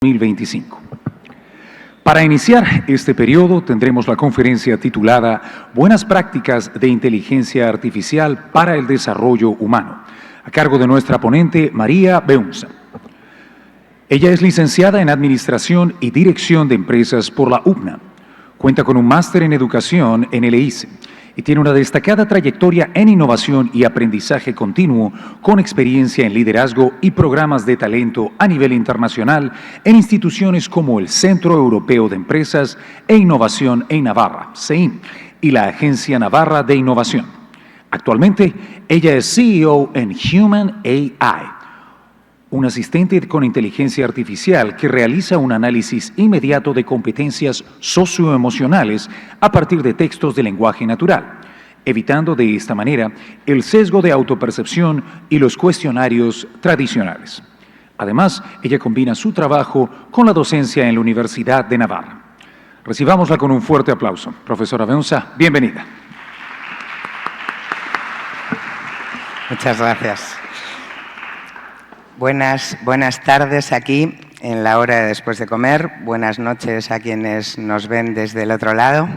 2025. Para iniciar este periodo tendremos la conferencia titulada Buenas prácticas de inteligencia artificial para el desarrollo humano, a cargo de nuestra ponente María Beunza. Ella es licenciada en Administración y Dirección de Empresas por la UPNA. Cuenta con un máster en Educación en el EICE y tiene una destacada trayectoria en innovación y aprendizaje continuo, con experiencia en liderazgo y programas de talento a nivel internacional en instituciones como el Centro Europeo de Empresas e Innovación en Navarra, CEIN, y la Agencia Navarra de Innovación. Actualmente, ella es CEO en Human AI, un asistente con inteligencia artificial que realiza un análisis inmediato de competencias socioemocionales a partir de textos de lenguaje natural, evitando de esta manera el sesgo de autopercepción y los cuestionarios tradicionales. Además, ella combina su trabajo con la docencia en la Universidad de Navarra. Recibámosla con un fuerte aplauso. Profesora Beunza, bienvenida. Muchas gracias. Buenas tardes aquí en la hora de después de comer. Buenas noches a quienes nos ven desde el otro lado.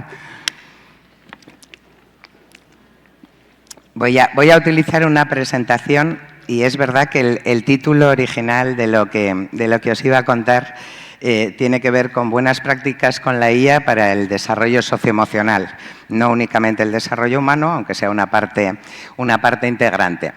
Voy a utilizar una presentación y es verdad que el título original de lo que os iba a contar tiene que ver con buenas prácticas con la IA para el desarrollo socioemocional, no únicamente el desarrollo humano, aunque sea una parte integrante.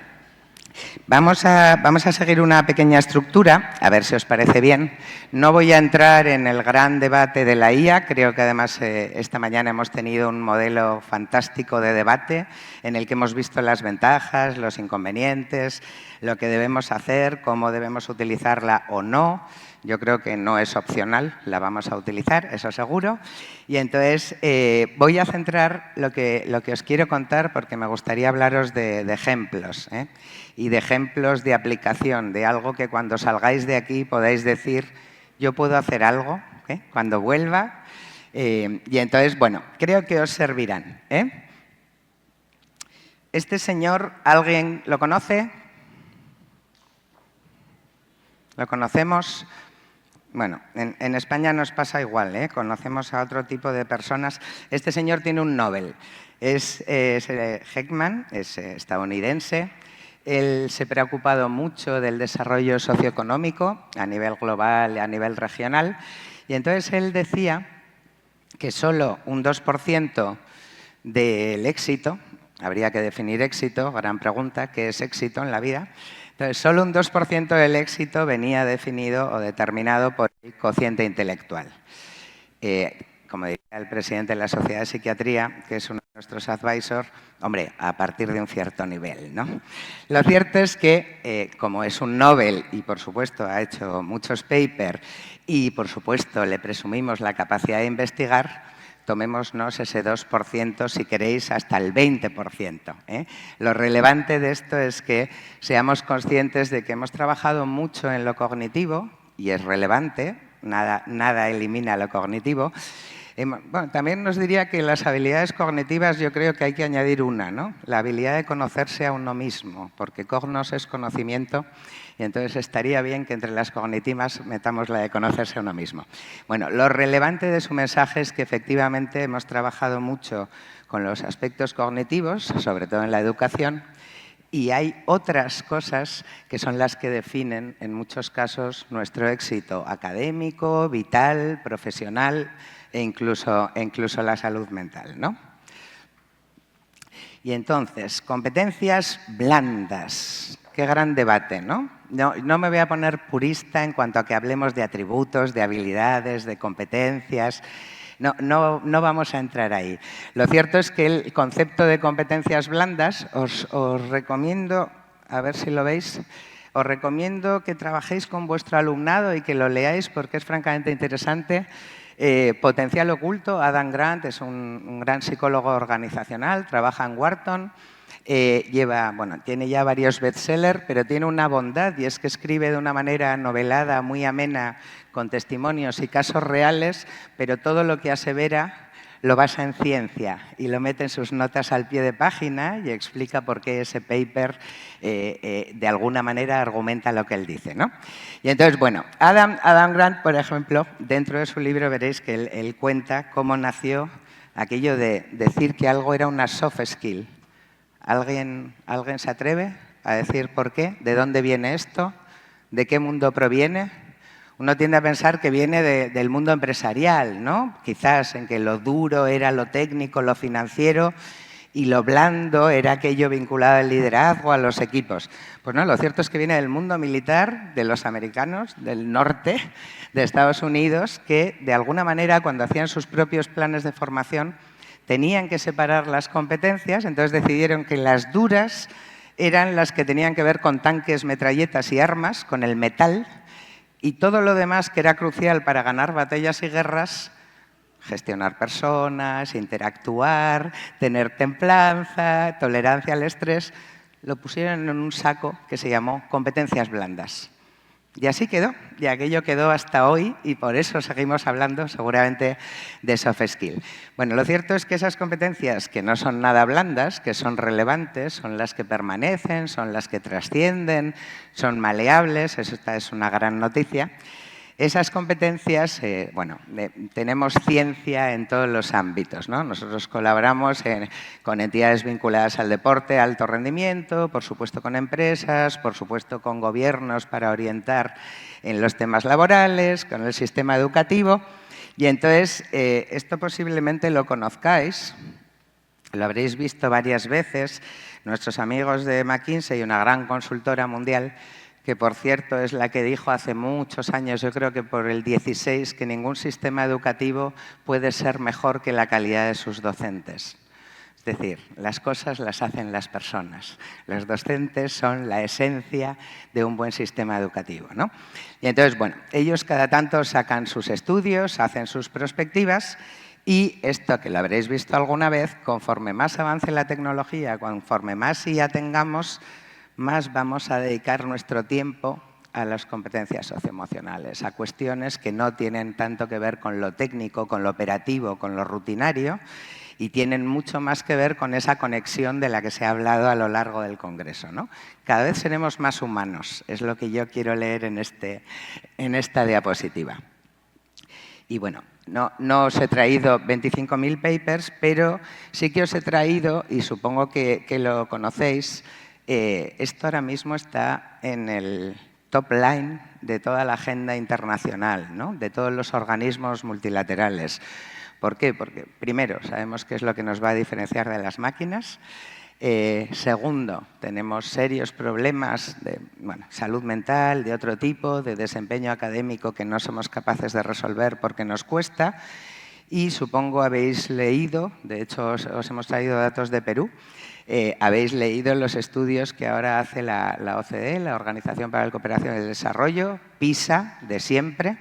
Vamos a seguir una pequeña estructura, a ver si os parece bien. No voy a entrar en el gran debate de la IA, creo que además esta mañana hemos tenido un modelo fantástico de debate en el que hemos visto las ventajas, los inconvenientes, lo que debemos hacer, cómo debemos utilizarla o no. Yo creo que no es opcional, la vamos a utilizar, eso seguro. Y entonces voy a centrar lo que os quiero contar porque me gustaría hablaros de ejemplos, y de ejemplos de aplicación, de algo que cuando salgáis de aquí podáis decir, yo puedo hacer algo cuando vuelva. Y entonces, bueno, creo que os servirán. Este señor, ¿alguien lo conoce? ¿Lo conocemos? Bueno, en España nos pasa igual, conocemos a otro tipo de personas. Este señor tiene un Nobel, es Heckman, es estadounidense. Él se ha preocupado mucho del desarrollo socioeconómico a nivel global y a nivel regional. Y entonces él decía que solo un 2% del éxito, habría que definir éxito, gran pregunta, ¿qué es éxito en la vida? Entonces, solo un 2% del éxito venía definido o determinado por el cociente intelectual. Como diría el presidente de la Sociedad de Psiquiatría, que es uno de nuestros advisors, hombre, a partir de un cierto nivel, ¿no? Lo cierto es que, como es un Nobel y, por supuesto, ha hecho muchos papers y, por supuesto, le presumimos la capacidad de investigar, tomémonos ese 2%, si queréis, hasta el 20%. Lo relevante de esto es que seamos conscientes de que hemos trabajado mucho en lo cognitivo, y es relevante, nada elimina lo cognitivo. Bueno, también nos diría que las habilidades cognitivas yo creo que hay que añadir una, ¿no? La habilidad de conocerse a uno mismo, porque cognos es conocimiento y entonces estaría bien que entre las cognitivas metamos la de conocerse a uno mismo. Bueno, lo relevante de su mensaje es que efectivamente hemos trabajado mucho con los aspectos cognitivos, sobre todo en la educación, y hay otras cosas que son las que definen en muchos casos nuestro éxito académico, vital, profesional e incluso la salud mental, ¿no? Y entonces, competencias blandas. Qué gran debate, ¿no? No me voy a poner purista en cuanto a que hablemos de atributos, de habilidades, de competencias. No vamos a entrar ahí. Lo cierto es que el concepto de competencias blandas os recomiendo, a ver si lo veis, os recomiendo que trabajéis con vuestro alumnado y que lo leáis porque es francamente interesante. Potencial oculto, Adam Grant es un gran psicólogo organizacional, trabaja en Wharton, tiene ya varios bestsellers, pero tiene una bondad y es que escribe de una manera novelada, muy amena, con testimonios y casos reales, pero todo lo que asevera lo basa en ciencia y lo mete en sus notas al pie de página y explica por qué ese paper de alguna manera argumenta lo que él dice, ¿no? Y entonces, bueno, Adam Grant, por ejemplo, dentro de su libro veréis que él cuenta cómo nació aquello de decir que algo era una soft skill. ¿Alguien se atreve a decir por qué? ¿De dónde viene esto? ¿De qué mundo proviene? Uno tiende a pensar que viene del mundo empresarial, ¿no? Quizás en que lo duro era lo técnico, lo financiero, y lo blando era aquello vinculado al liderazgo, a los equipos. Pues no, lo cierto es que viene del mundo militar, de los americanos, del norte de Estados Unidos, que de alguna manera cuando hacían sus propios planes de formación tenían que separar las competencias, entonces decidieron que las duras eran las que tenían que ver con tanques, metralletas y armas, con el metal, y todo lo demás que era crucial para ganar batallas y guerras, gestionar personas, interactuar, tener templanza, tolerancia al estrés, lo pusieron en un saco que se llamó competencias blandas. Y así quedó, y aquello quedó hasta hoy, y por eso seguimos hablando seguramente de soft skill. Bueno, lo cierto es que esas competencias que no son nada blandas, que son relevantes, son las que permanecen, son las que trascienden, son maleables, esta es una gran noticia. Esas competencias, bueno, tenemos ciencia en todos los ámbitos, ¿no? Nosotros colaboramos con entidades vinculadas al deporte, alto rendimiento, por supuesto con empresas, por supuesto con gobiernos para orientar en los temas laborales, con el sistema educativo. Y entonces, esto posiblemente lo conozcáis, lo habréis visto varias veces, nuestros amigos de McKinsey, una gran consultora mundial, que por cierto es la que dijo hace muchos años, yo creo que por el 16, que ningún sistema educativo puede ser mejor que la calidad de sus docentes. Es decir, las cosas las hacen las personas. Los docentes son la esencia de un buen sistema educativo, ¿no? Y entonces, bueno, ellos cada tanto sacan sus estudios, hacen sus perspectivas, y esto, que lo habréis visto alguna vez, conforme más avance la tecnología, conforme más IA tengamos, más vamos a dedicar nuestro tiempo a las competencias socioemocionales, a cuestiones que no tienen tanto que ver con lo técnico, con lo operativo, con lo rutinario, y tienen mucho más que ver con esa conexión de la que se ha hablado a lo largo del Congreso, ¿no? Cada vez seremos más humanos, es lo que yo quiero leer en esta diapositiva. Y bueno, no os he traído 25.000 papers, pero sí que os he traído, y supongo que lo conocéis, esto ahora mismo está en el top line de toda la agenda internacional, ¿no? De todos los organismos multilaterales. ¿Por qué? Porque, primero, sabemos qué es lo que nos va a diferenciar de las máquinas. Segundo, tenemos serios problemas de salud mental, de otro tipo, de desempeño académico que no somos capaces de resolver porque nos cuesta. Y supongo habéis leído, de hecho os hemos traído datos de Perú, habéis leído los estudios que ahora hace la OCDE, la Organización para la Cooperación y el Desarrollo, PISA, de siempre.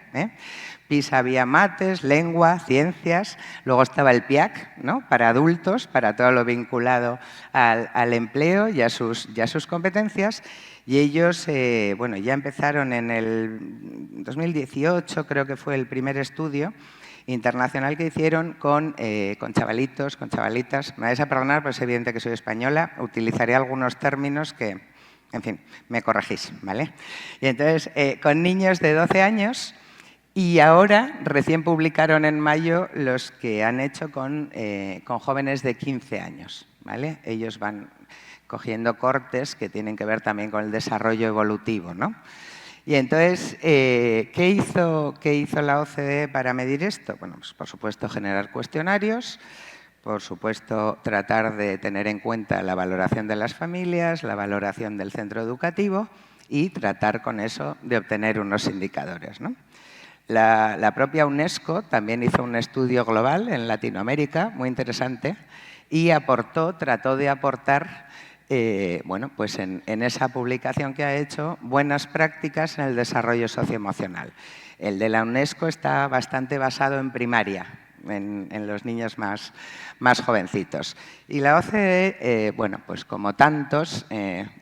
PISA había mates, lengua, ciencias, luego estaba el PIAC, ¿no? Para adultos, para todo lo vinculado al empleo y a sus competencias. Y ellos, bueno, ya empezaron en el 2018, creo que fue el primer estudio internacional que hicieron con chavalitos, con chavalitas. Me vais a perdonar, pues es evidente que soy española, utilizaré algunos términos que, en fin, me corregís, ¿vale? Y entonces, con niños de 12 años, y ahora recién publicaron en mayo los que han hecho con jóvenes de 15 años, ¿vale? Ellos van cogiendo cortes que tienen que ver también con el desarrollo evolutivo, ¿no? Y entonces, ¿qué hizo la OCDE para medir esto? Bueno, pues por supuesto generar cuestionarios, por supuesto tratar de tener en cuenta la valoración de las familias, la valoración del centro educativo y tratar con eso de obtener unos indicadores, ¿no? La propia UNESCO también hizo un estudio global en Latinoamérica, muy interesante, y trató de aportar bueno, pues en esa publicación que ha hecho, buenas prácticas en el desarrollo socioemocional. El de la UNESCO está bastante basado en primaria, en los niños más jovencitos. Y la OCDE, bueno, pues como tantos,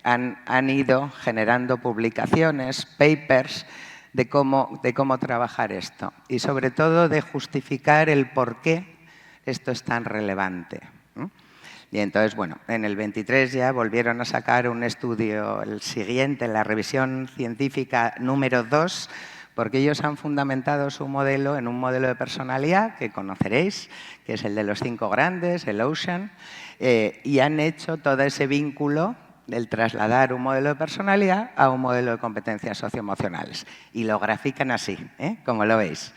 han ido generando publicaciones, papers, de cómo trabajar esto. Y sobre todo de justificar el por qué esto es tan relevante? Y entonces, bueno, en el 23 ya volvieron a sacar un estudio, el siguiente, la revisión científica número 2, porque ellos han fundamentado su modelo en un modelo de personalidad que conoceréis, que es el de los 5 grandes, el Ocean, y han hecho todo ese vínculo del trasladar un modelo de personalidad a un modelo de competencias socioemocionales. Y lo grafican así, como lo veis.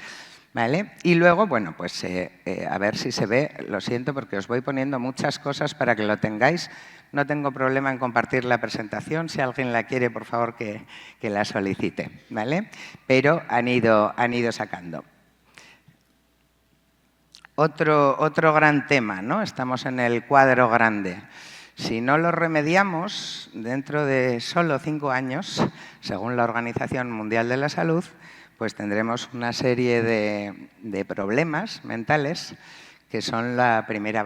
¿Vale? Y luego, bueno, pues a ver si se ve, lo siento porque os voy poniendo muchas cosas para que lo tengáis. No tengo problema en compartir la presentación, si alguien la quiere, por favor, que la solicite, ¿vale? Pero han ido sacando. Otro gran tema, ¿no? Estamos en el cuadro grande. Si no lo remediamos, dentro de solo 5 años, según la Organización Mundial de la Salud, pues tendremos una serie de problemas mentales que son la primera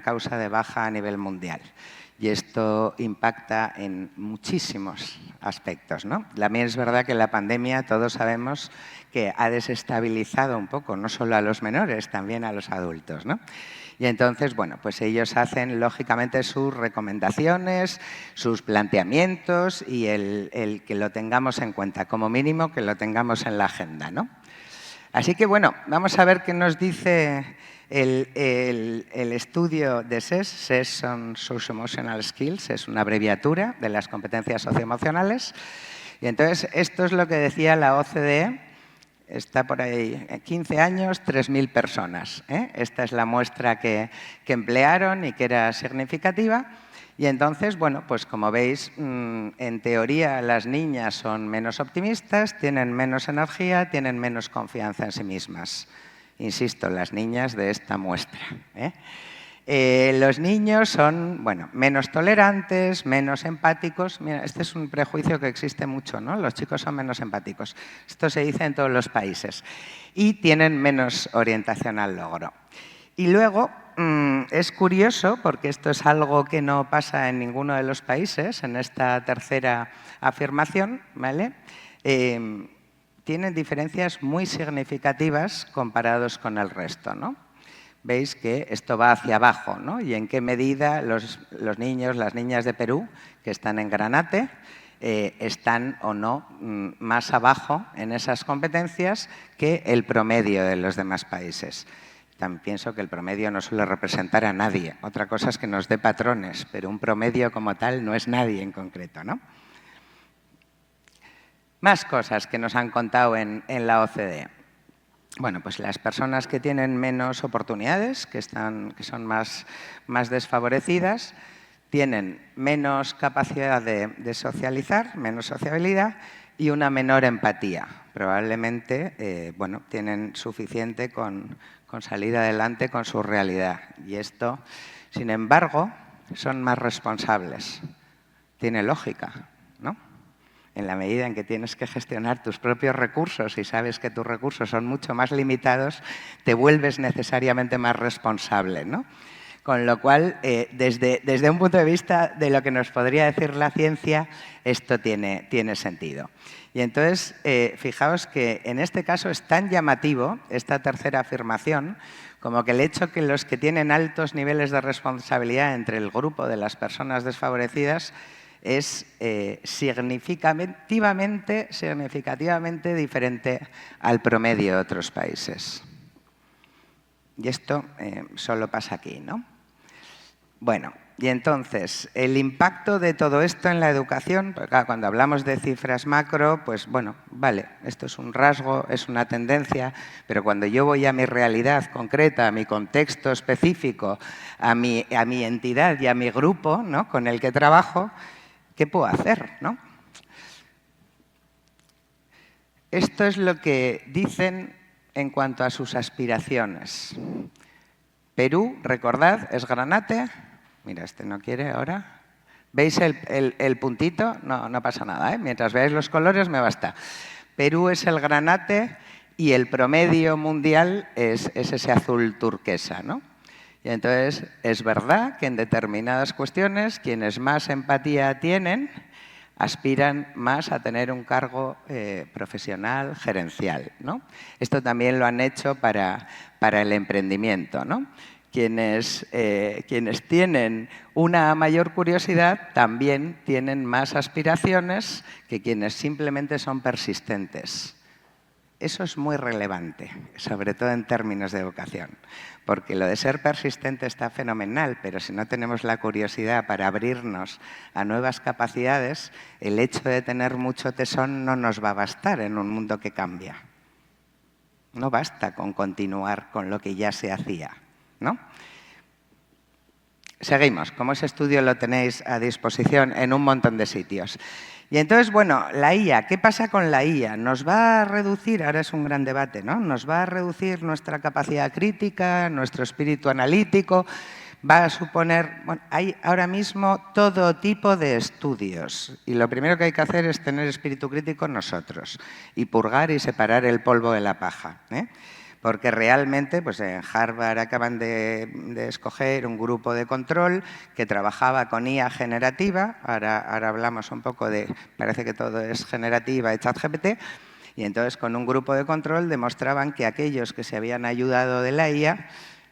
causa de baja a nivel mundial. Y esto impacta en muchísimos aspectos, ¿no? También es verdad que la pandemia, todos sabemos que ha desestabilizado un poco, no solo a los menores, también a los adultos, ¿no? Y entonces, bueno, pues ellos hacen, lógicamente, sus recomendaciones, sus planteamientos y el que lo tengamos en cuenta, como mínimo que lo tengamos en la agenda, ¿no? Así que, bueno, vamos a ver qué nos dice el estudio de SES. SES son Socio-Emotional Skills, es una abreviatura de las competencias socioemocionales. Y entonces, esto es lo que decía la OCDE. Está por ahí, 15 años, 3.000 personas. Esta es la muestra que emplearon y que era significativa. Y entonces, bueno, pues como veis, en teoría las niñas son menos optimistas, tienen menos energía, tienen menos confianza en sí mismas. Insisto, las niñas de esta muestra. Los niños son, bueno, menos tolerantes, menos empáticos. Mira, este es un prejuicio que existe mucho, ¿no? Los chicos son menos empáticos. Esto se dice en todos los países. Y tienen menos orientación al logro. Y luego, es curioso, porque esto es algo que no pasa en ninguno de los países, en esta tercera afirmación, ¿vale? Tienen diferencias muy significativas comparados con el resto, ¿no? Veis que esto va hacia abajo, ¿no? Y en qué medida los niños, las niñas de Perú, que están en Granate, están o no más abajo en esas competencias que el promedio de los demás países. También pienso que el promedio no suele representar a nadie. Otra cosa es que nos dé patrones, pero un promedio como tal no es nadie en concreto, ¿no? Más cosas que nos han contado en la OCDE. Bueno, pues las personas que tienen menos oportunidades, que son más desfavorecidas, tienen menos capacidad de socializar, menos sociabilidad y una menor empatía. Probablemente, bueno, tienen suficiente con salir adelante con su realidad. Y esto, sin embargo, son más responsables. Tiene lógica, ¿no? En la medida en que tienes que gestionar tus propios recursos y sabes que tus recursos son mucho más limitados, te vuelves necesariamente más responsable, ¿no? Con lo cual, desde un punto de vista de lo que nos podría decir la ciencia, esto tiene sentido. Y entonces, fijaos que en este caso es tan llamativo esta tercera afirmación como que el hecho que los que tienen altos niveles de responsabilidad entre el grupo de las personas desfavorecidas es significativamente diferente al promedio de otros países. Y esto solo pasa aquí, ¿no? Bueno, y entonces, el impacto de todo esto en la educación, porque claro, cuando hablamos de cifras macro, pues bueno, vale, esto es un rasgo, es una tendencia, pero cuando yo voy a mi realidad concreta, a mi contexto específico, a mi entidad y a mi grupo, ¿no?, con el que trabajo, ¿qué puedo hacer, no? Esto es lo que dicen en cuanto a sus aspiraciones. Perú, recordad, es Granate. Mira, este no quiere ahora. ¿Veis el puntito? No pasa nada, ¿eh? Mientras veáis los colores me basta. Perú es el Granate y el promedio mundial es ese azul turquesa, ¿no? Y entonces, es verdad que en determinadas cuestiones, quienes más empatía tienen, aspiran más a tener un cargo profesional, gerencial, ¿no? Esto también lo han hecho para el emprendimiento, ¿no? Quienes tienen una mayor curiosidad también tienen más aspiraciones que quienes simplemente son persistentes. Eso es muy relevante, sobre todo en términos de educación, porque lo de ser persistente está fenomenal, pero si no tenemos la curiosidad para abrirnos a nuevas capacidades, el hecho de tener mucho tesón no nos va a bastar en un mundo que cambia. No basta con continuar con lo que ya se hacía, ¿no? Seguimos. Como ese estudio lo tenéis a disposición en un montón de sitios. Y entonces, bueno, la IA, ¿qué pasa con la IA? ¿Nos va a reducir? Ahora es un gran debate, ¿no? ¿Nos va a reducir nuestra capacidad crítica, nuestro espíritu analítico? Va a suponer... Bueno, hay ahora mismo todo tipo de estudios y lo primero que hay que hacer es tener espíritu crítico nosotros y purgar y separar el polvo de la paja, ¿eh? Porque realmente pues en Harvard acaban de escoger un grupo de control que trabajaba con IA generativa, ahora hablamos un poco de, parece que todo es generativa y ChatGPT, y entonces con un grupo de control demostraban que aquellos que se habían ayudado de la IA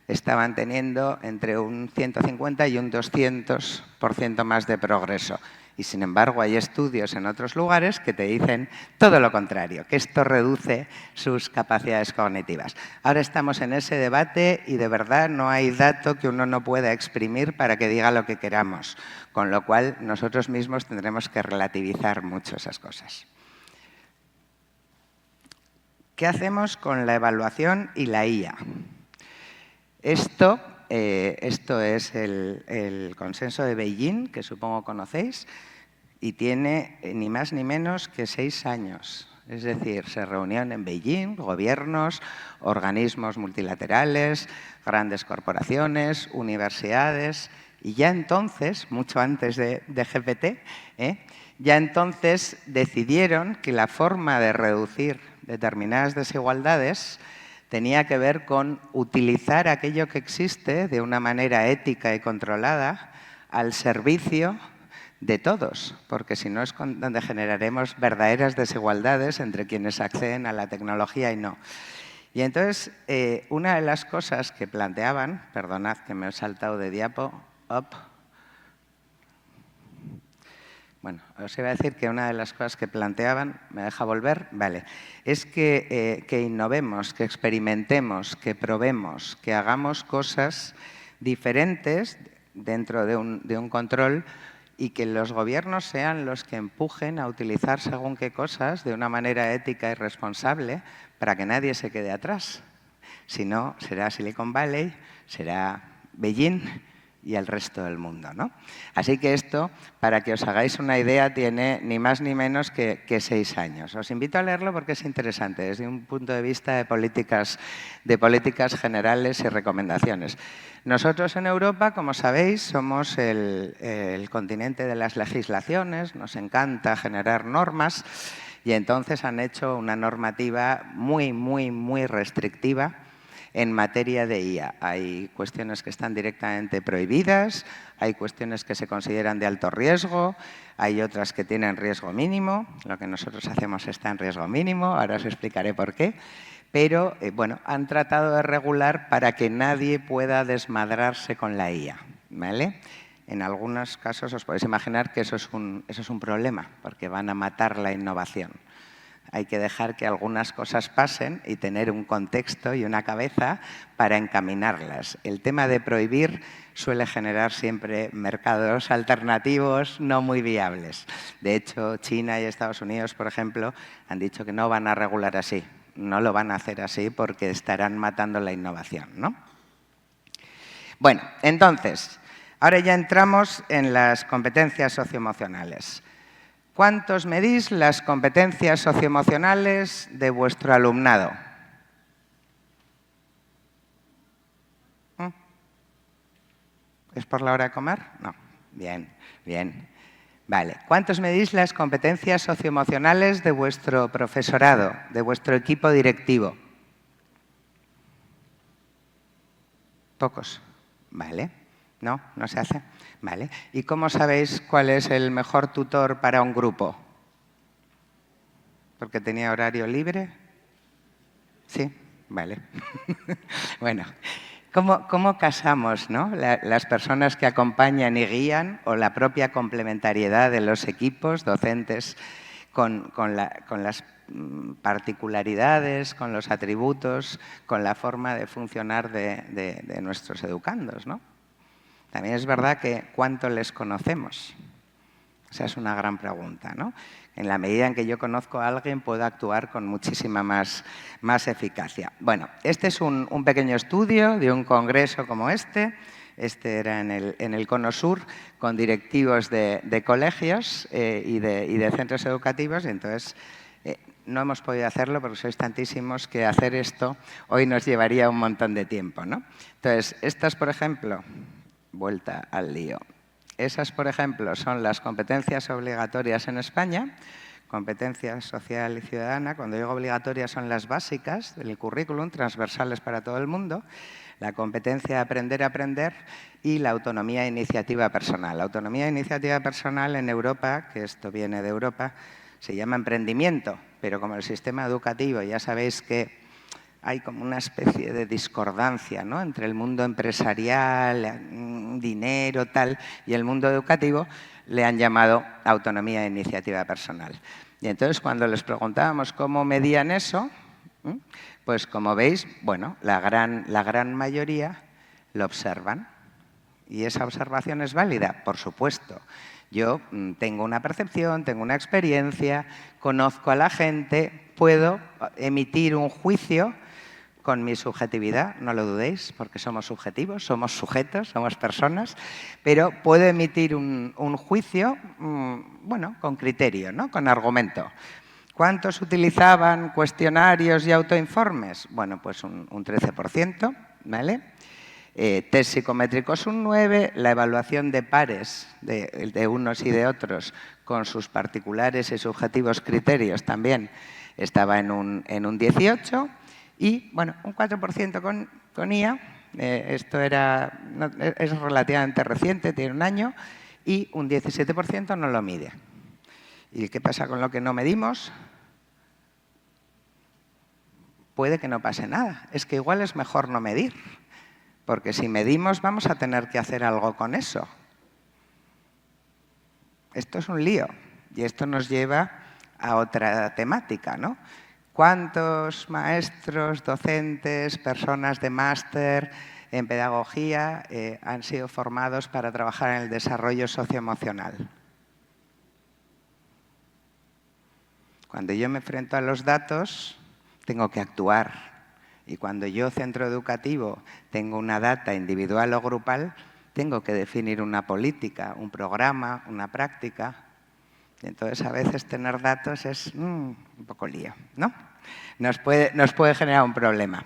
estaban teniendo entre un 150 y un 200% más de progreso. Y sin embargo hay estudios en otros lugares que te dicen todo lo contrario, que esto reduce sus capacidades cognitivas. Ahora estamos en ese debate y de verdad no hay dato que uno no pueda exprimir para que diga lo que queramos, con lo cual nosotros mismos tendremos que relativizar mucho esas cosas. ¿Qué hacemos con la evaluación y la IA? Esto es el consenso de Beijing, que supongo conocéis, y tiene ni más ni menos que 6 años. Es decir, se reunieron en Beijing gobiernos, organismos multilaterales, grandes corporaciones, universidades, y ya entonces, mucho antes de GPT, ya entonces decidieron que la forma de reducir determinadas desigualdades tenía que ver con utilizar aquello que existe de una manera ética y controlada al servicio de todos, porque si no es donde generaremos verdaderas desigualdades entre quienes acceden a la tecnología y no. Y entonces, una de las cosas que planteaban, perdonad que me he saltado de diapo, bueno, os iba a decir que una de las cosas que planteaban, ¿me deja volver? Vale. Es que innovemos, que experimentemos, que probemos, que hagamos cosas diferentes dentro de un control y que los gobiernos sean los que empujen a utilizar según qué cosas de una manera ética y responsable para que nadie se quede atrás. Si no, será Silicon Valley, será Beijing y el resto del mundo, ¿no? Así que esto, para que os hagáis una idea, tiene ni más ni menos que 6 años. Os invito a leerlo porque es interesante, desde un punto de vista de políticas generales y recomendaciones. Nosotros en Europa, como sabéis, somos el continente de las legislaciones, nos encanta generar normas y entonces han hecho una normativa muy, muy, muy restrictiva en materia de IA. Hay cuestiones que están directamente prohibidas, hay cuestiones que se consideran de alto riesgo, hay otras que tienen riesgo mínimo. Lo que nosotros hacemos está en riesgo mínimo, ahora os explicaré por qué. Pero, bueno, han tratado de regular para que nadie pueda desmadrarse con la IA, ¿vale? En algunos casos os podéis imaginar que eso es un problema, porque van a matar la innovación. Hay que dejar que algunas cosas pasen y tener un contexto y una cabeza para encaminarlas. El tema de prohibir suele generar siempre mercados alternativos no muy viables. De hecho, China y Estados Unidos, por ejemplo, han dicho que no van a regular así. No lo van a hacer así porque estarán matando la innovación, ¿no? Bueno, entonces, ahora ya entramos en las competencias socioemocionales. ¿Cuántos medís las competencias socioemocionales de vuestro alumnado? ¿Es por la hora de comer? No. Bien, bien. Vale. ¿Cuántos medís las competencias socioemocionales de vuestro profesorado, de vuestro equipo directivo? Pocos. Vale. ¿No? ¿No se hace? Vale. ¿Y cómo sabéis cuál es el mejor tutor para un grupo? ¿Porque tenía horario libre? Sí, vale. Bueno, ¿cómo casamos, ¿no? Las personas que acompañan y guían o la propia complementariedad de los equipos docentes con las particularidades, con los atributos, con la forma de funcionar de nuestros educandos, ¿no? También es verdad que ¿cuánto les conocemos? Esa es una gran pregunta, ¿no? En la medida en que yo conozco a alguien, puedo actuar con muchísima más eficacia. Bueno, este es un pequeño estudio de un congreso como este. Este era en el Cono Sur, con directivos de colegios y de centros educativos. Y entonces, no hemos podido hacerlo porque sois tantísimos que hacer esto hoy nos llevaría un montón de tiempo, ¿no? Entonces, estas, por ejemplo, vuelta al lío. Esas, por ejemplo, son las competencias obligatorias en España, competencia social y ciudadana. Cuando digo obligatorias son las básicas del currículum, transversales para todo el mundo. La competencia de aprender a aprender y la autonomía e iniciativa personal. La autonomía e iniciativa personal en Europa, que esto viene de Europa, se llama emprendimiento, pero como el sistema educativo ya sabéis que hay como una especie de discordancia, ¿no?, entre el mundo empresarial, dinero, tal, y el mundo educativo, le han llamado autonomía e iniciativa personal. Y entonces, cuando les preguntábamos cómo medían eso, pues como veis, bueno, la gran mayoría lo observan. ¿Y esa observación es válida? Por supuesto. Yo tengo una percepción, tengo una experiencia, conozco a la gente, puedo emitir un juicio con mi subjetividad, no lo dudéis, porque somos subjetivos, somos sujetos, somos personas, pero puedo emitir un juicio, bueno, con criterio, ¿no?, con argumento. ¿Cuántos utilizaban cuestionarios y autoinformes? Bueno, pues un 13%, ¿vale? Test psicométricos un 9%, la evaluación de pares de unos y de otros con sus particulares y subjetivos criterios también estaba en un 18%. Y, bueno, un 4% con IA, esto es relativamente reciente, tiene un año, y un 17% no lo mide. ¿Y qué pasa con lo que no medimos? Puede que no pase nada. Es que igual es mejor no medir, porque si medimos vamos a tener que hacer algo con eso. Esto es un lío y esto nos lleva a otra temática, ¿no? ¿Cuántos maestros, docentes, personas de máster en pedagogía han sido formados para trabajar en el desarrollo socioemocional? Cuando yo me enfrento a los datos, tengo que actuar. Y cuando yo, centro educativo, tengo una data individual o grupal, tengo que definir una política, un programa, una práctica. Y entonces, a veces tener datos es un poco lío, ¿no? Nos puede generar un problema.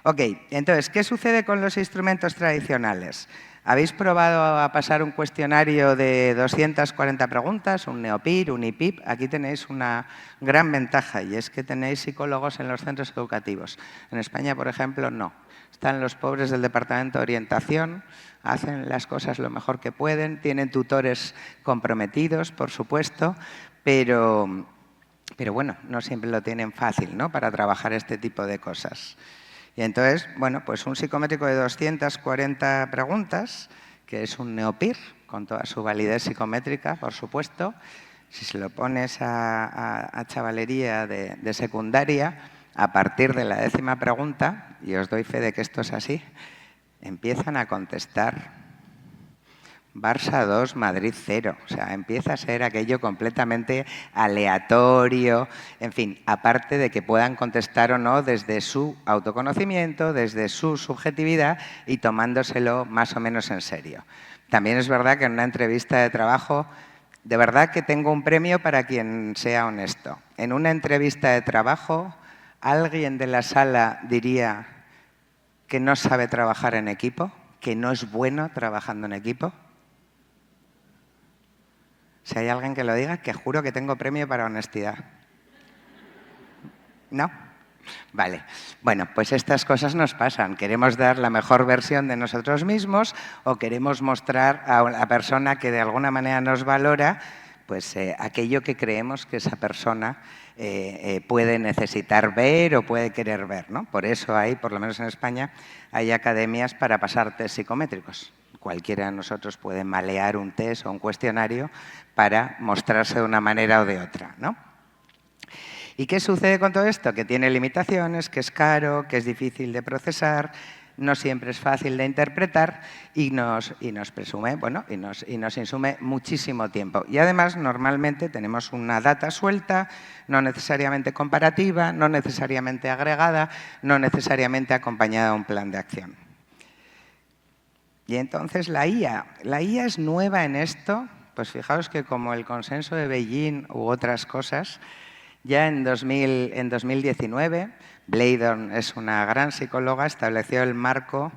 Ok, entonces, ¿qué sucede con los instrumentos tradicionales? ¿Habéis probado a pasar un cuestionario de 240 preguntas, un NeoPIR, un IPIP? Aquí tenéis una gran ventaja y es que tenéis psicólogos en los centros educativos. En España, por ejemplo, no. Están los pobres del Departamento de Orientación, hacen las cosas lo mejor que pueden, tienen tutores comprometidos, por supuesto, pero bueno, no siempre lo tienen fácil, ¿no?, para trabajar este tipo de cosas. Y entonces, bueno, pues un psicométrico de 240 preguntas, que es un NeoPIR, con toda su validez psicométrica, por supuesto, si se lo pones a chavalería de secundaria, a partir de la 10ª pregunta, y os doy fe de que esto es así, empiezan a contestar Barça 2, Madrid 0. O sea, empieza a ser aquello completamente aleatorio. En fin, aparte de que puedan contestar o no desde su autoconocimiento, desde su subjetividad y tomándoselo más o menos en serio. También es verdad que en una entrevista de trabajo, de verdad que tengo un premio para quien sea honesto. En una entrevista de trabajo, ¿alguien de la sala diría que no sabe trabajar en equipo? ¿Que no es bueno trabajando en equipo? Si hay alguien que lo diga, que juro que tengo premio para honestidad. ¿No? Vale. Bueno, pues estas cosas nos pasan. Queremos dar la mejor versión de nosotros mismos o queremos mostrar a la persona que de alguna manera nos valora pues aquello que creemos que esa persona puede necesitar ver o puede querer ver, ¿no? Por eso hay, por lo menos en España, hay academias para pasar test psicométricos. Cualquiera de nosotros puede malear un test o un cuestionario para mostrarse de una manera o de otra, ¿no? ¿Y qué sucede con todo esto? Que tiene limitaciones, que es caro, que es difícil de procesar, no siempre es fácil de interpretar y nos presume, bueno, y nos insume muchísimo tiempo. Y además, normalmente tenemos una data suelta, no necesariamente comparativa, no necesariamente agregada, no necesariamente acompañada de un plan de acción. Y entonces la IA es nueva en esto, pues fijaos que como el consenso de Beijing u otras cosas, ya en 2019, Blaydon es una gran psicóloga, estableció el marco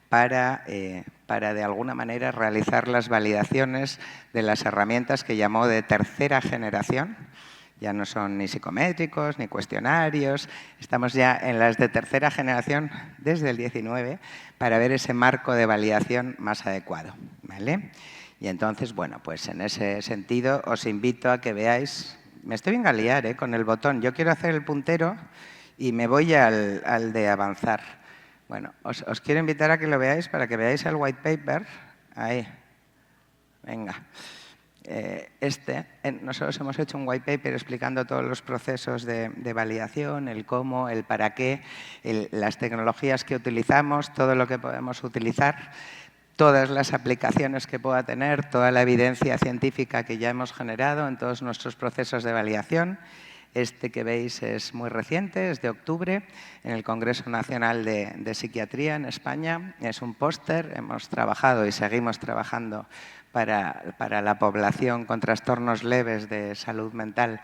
para de alguna manera realizar las validaciones de las herramientas que llamó de tercera generación. Ya no son ni psicométricos ni cuestionarios, estamos ya en las de tercera generación desde el 19 para ver ese marco de validación más adecuado, ¿vale? Y entonces, bueno, pues en ese sentido os invito a que veáis. Me estoy en a liar con el botón. Yo quiero hacer el puntero y me voy al de avanzar. Bueno, os quiero invitar a que lo veáis para que veáis el white paper. Ahí. Venga. Nosotros hemos hecho un white paper explicando todos los procesos de validación, el cómo, el para qué, las tecnologías que utilizamos, todo lo que podemos utilizar, todas las aplicaciones que pueda tener, toda la evidencia científica que ya hemos generado en todos nuestros procesos de validación. Este que veis es muy reciente, es de octubre, en el Congreso Nacional de Psiquiatría en España. Es un póster, hemos trabajado y seguimos trabajando para la población con trastornos leves de salud mental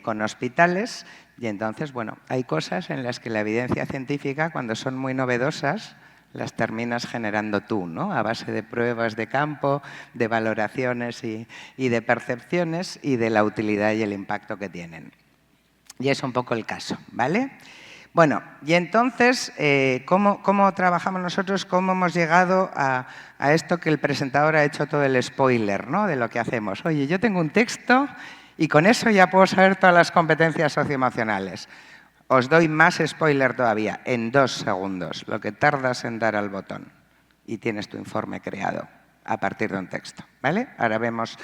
con hospitales. Y entonces, bueno, hay cosas en las que la evidencia científica, cuando son muy novedosas, las terminas generando tú, ¿no? A base de pruebas de campo, de valoraciones y de percepciones y de la utilidad y el impacto que tienen. Y es un poco el caso, ¿vale? Bueno, y entonces, ¿cómo trabajamos nosotros? ¿Cómo hemos llegado a esto que el presentador ha hecho todo el spoiler, ¿no? De lo que hacemos? Oye, yo tengo un texto y con eso ya puedo saber todas las competencias socioemocionales. Os doy más spoiler todavía, en 2 segundos, lo que tardas en dar al botón y tienes tu informe creado a partir de un texto, ¿vale? Ahora vemos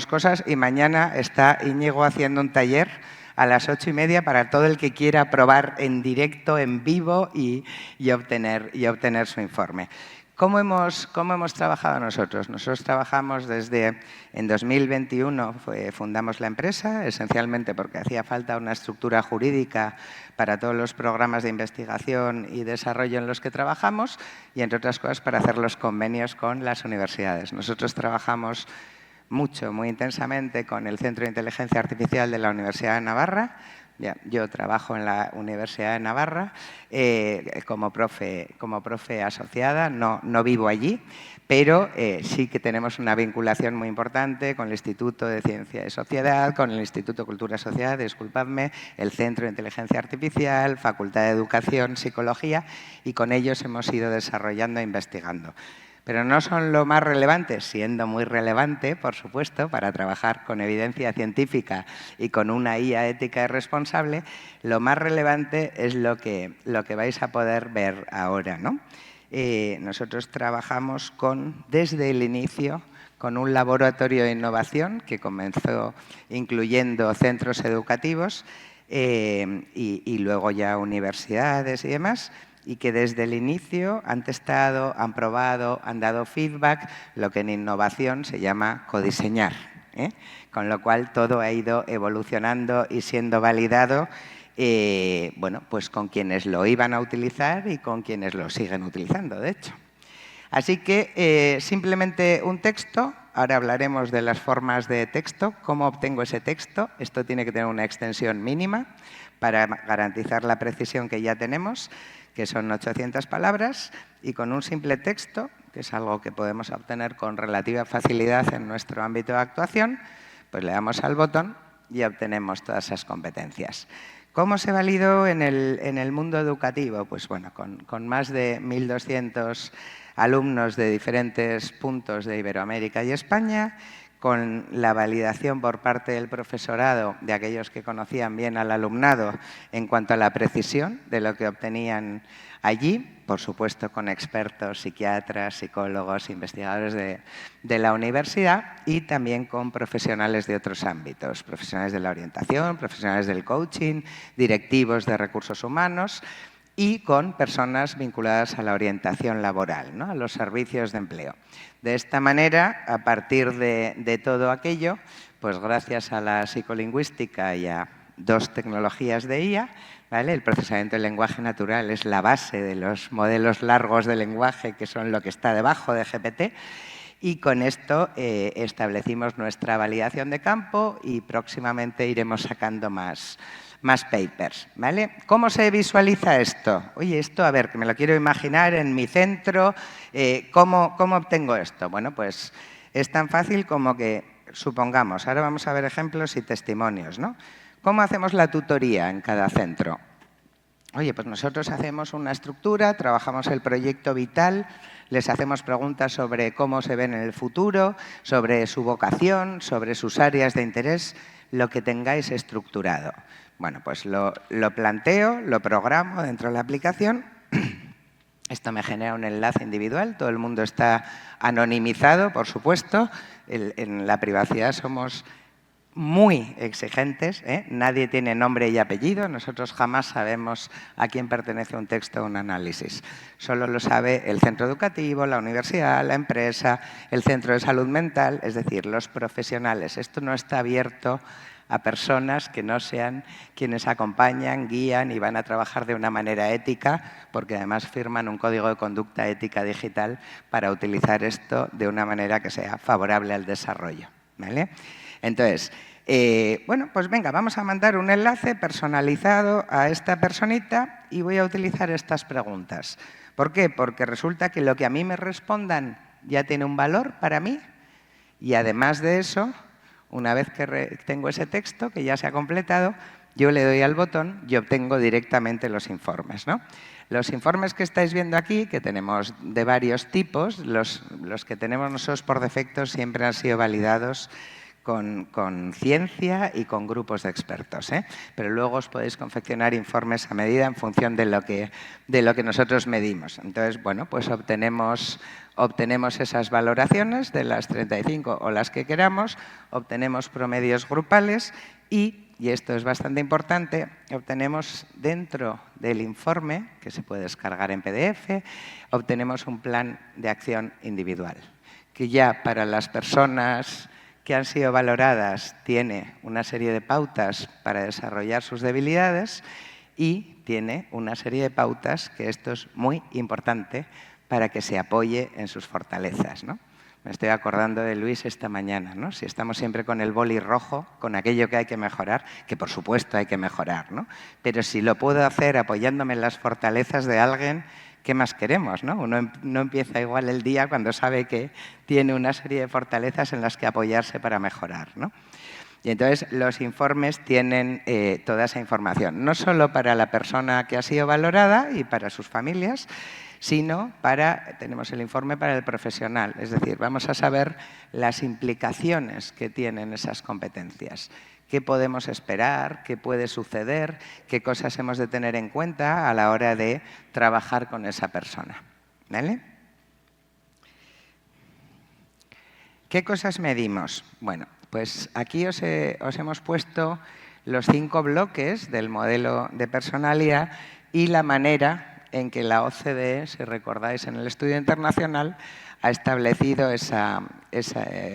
cosas y mañana está Íñigo haciendo un taller a las 8:30 para todo el que quiera probar en directo, en vivo y obtener su informe. ¿Cómo hemos trabajado nosotros? Nosotros trabajamos en 2021, fundamos la empresa, esencialmente porque hacía falta una estructura jurídica para todos los programas de investigación y desarrollo en los que trabajamos y, entre otras cosas, para hacer los convenios con las universidades. Nosotros trabajamos mucho, muy intensamente con el Centro de Inteligencia Artificial de la Universidad de Navarra. Yo trabajo en la Universidad de Navarra como profe asociada, no vivo allí, pero sí que tenemos una vinculación muy importante con el Instituto de Ciencia y Sociedad, con el Instituto de Cultura y Sociedad, disculpadme, el Centro de Inteligencia Artificial, Facultad de Educación, Psicología, y con ellos hemos ido desarrollando e investigando. Pero no son lo más relevante, siendo muy relevante, por supuesto, para trabajar con evidencia científica y con una IA ética y responsable, lo más relevante es lo que vais a poder ver ahora, ¿no? Nosotros trabajamos desde el inicio con un laboratorio de innovación que comenzó incluyendo centros educativos y luego ya universidades y demás, y que desde el inicio han testado, han probado, han dado feedback, lo que en innovación se llama codiseñar, ¿eh? Con lo cual todo ha ido evolucionando y siendo validado, bueno, pues con quienes lo iban a utilizar y con quienes lo siguen utilizando, de hecho. Así que simplemente un texto. Ahora hablaremos de las formas de texto, cómo obtengo ese texto. Esto tiene que tener una extensión mínima para garantizar la precisión que ya tenemos, que son 800 palabras, y con un simple texto, que es algo que podemos obtener con relativa facilidad en nuestro ámbito de actuación, pues le damos al botón y obtenemos todas esas competencias. ¿Cómo se validó en el mundo educativo? Pues bueno, con más de 1.200 alumnos de diferentes puntos de Iberoamérica y España, con la validación por parte del profesorado de aquellos que conocían bien al alumnado en cuanto a la precisión de lo que obtenían allí, por supuesto con expertos, psiquiatras, psicólogos, investigadores de la universidad y también con profesionales de otros ámbitos, profesionales de la orientación, profesionales del coaching, directivos de recursos humanos y con personas vinculadas a la orientación laboral, ¿no? A los servicios de empleo. De esta manera, a partir de todo aquello, pues gracias a la psicolingüística y a 2 tecnologías de IA, ¿vale? El procesamiento del lenguaje natural es la base de los modelos largos de lenguaje, que son lo que está debajo de GPT, y con esto establecimos nuestra validación de campo y próximamente iremos sacando más papers, ¿vale? ¿Cómo se visualiza esto? Oye, esto, a ver, que me lo quiero imaginar en mi centro. ¿Cómo obtengo esto? Bueno, pues es tan fácil como que, supongamos, ahora vamos a ver ejemplos y testimonios, ¿no? ¿Cómo hacemos la tutoría en cada centro? Oye, pues nosotros hacemos una estructura, trabajamos el proyecto vital, les hacemos preguntas sobre cómo se ven en el futuro, sobre su vocación, sobre sus áreas de interés, lo que tengáis estructurado. Bueno, pues lo planteo, lo programo dentro de la aplicación. Esto me genera un enlace individual, todo el mundo está anonimizado, por supuesto. En la privacidad somos muy exigentes, ¿eh? Nadie tiene nombre y apellido, nosotros jamás sabemos a quién pertenece un texto o un análisis. Solo lo sabe el centro educativo, la universidad, la empresa, el centro de salud mental, es decir, los profesionales. Esto no está abierto a personas que no sean quienes acompañan, guían y van a trabajar de una manera ética, porque además firman un código de conducta ética digital para utilizar esto de una manera que sea favorable al desarrollo, ¿vale? Entonces, bueno, pues venga, vamos a mandar un enlace personalizado a esta personita y voy a utilizar estas preguntas. ¿Por qué? Porque resulta que lo que a mí me respondan ya tiene un valor para mí y además de eso, una vez que tengo ese texto que ya se ha completado, yo le doy al botón y obtengo directamente los informes, ¿no? Los informes que estáis viendo aquí, que tenemos de varios tipos, los que tenemos nosotros por defecto siempre han sido validados con ciencia y con grupos de expertos, ¿eh? Pero luego os podéis confeccionar informes a medida en función de lo que nosotros medimos. Entonces, bueno, pues obtenemos esas valoraciones de las 35 o las que queramos, obtenemos promedios grupales y esto es bastante importante, obtenemos dentro del informe, que se puede descargar en PDF, obtenemos un plan de acción individual, que ya para las personas que han sido valoradas tiene una serie de pautas para desarrollar sus debilidades y tiene una serie de pautas, que esto es muy importante, para que se apoye en sus fortalezas, ¿no? Me estoy acordando de Luis esta mañana, ¿no? Si estamos siempre con el boli rojo, con aquello que hay que mejorar, que por supuesto hay que mejorar, ¿no? Pero si lo puedo hacer apoyándome en las fortalezas de alguien, ¿qué más queremos, no? Uno no empieza igual el día cuando sabe que tiene una serie de fortalezas en las que apoyarse para mejorar, ¿no? Y entonces los informes tienen toda esa información, no solo para la persona que ha sido valorada y para sus familias, sino tenemos el informe para el profesional, es decir, vamos a saber las implicaciones que tienen esas competencias. ¿Qué podemos esperar? ¿Qué puede suceder? ¿Qué cosas hemos de tener en cuenta a la hora de trabajar con esa persona? ¿Vale? ¿Qué cosas medimos? Bueno, pues aquí os hemos puesto los 5 bloques del modelo de personalidad y la manera en que la OCDE, si recordáis en el estudio internacional, ha establecido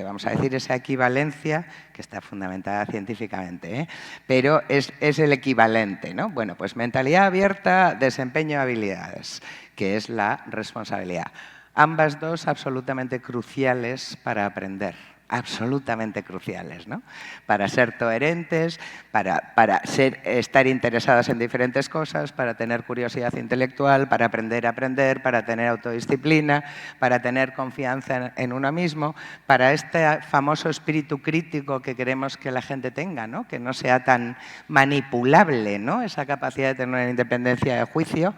vamos a decir, esa equivalencia, que está fundamentada científicamente, ¿eh? Pero es el equivalente, ¿no? Bueno, pues mentalidad abierta, desempeño, habilidades, que es la responsabilidad. Ambas dos absolutamente cruciales para aprender absolutamente cruciales, ¿no? Para ser coherentes, para estar interesados en diferentes cosas, para tener curiosidad intelectual, para aprender a aprender, para tener autodisciplina, para tener confianza en uno mismo, para este famoso espíritu crítico que queremos que la gente tenga, ¿no? Que no sea tan manipulable, ¿no? Esa capacidad de tener una independencia de juicio.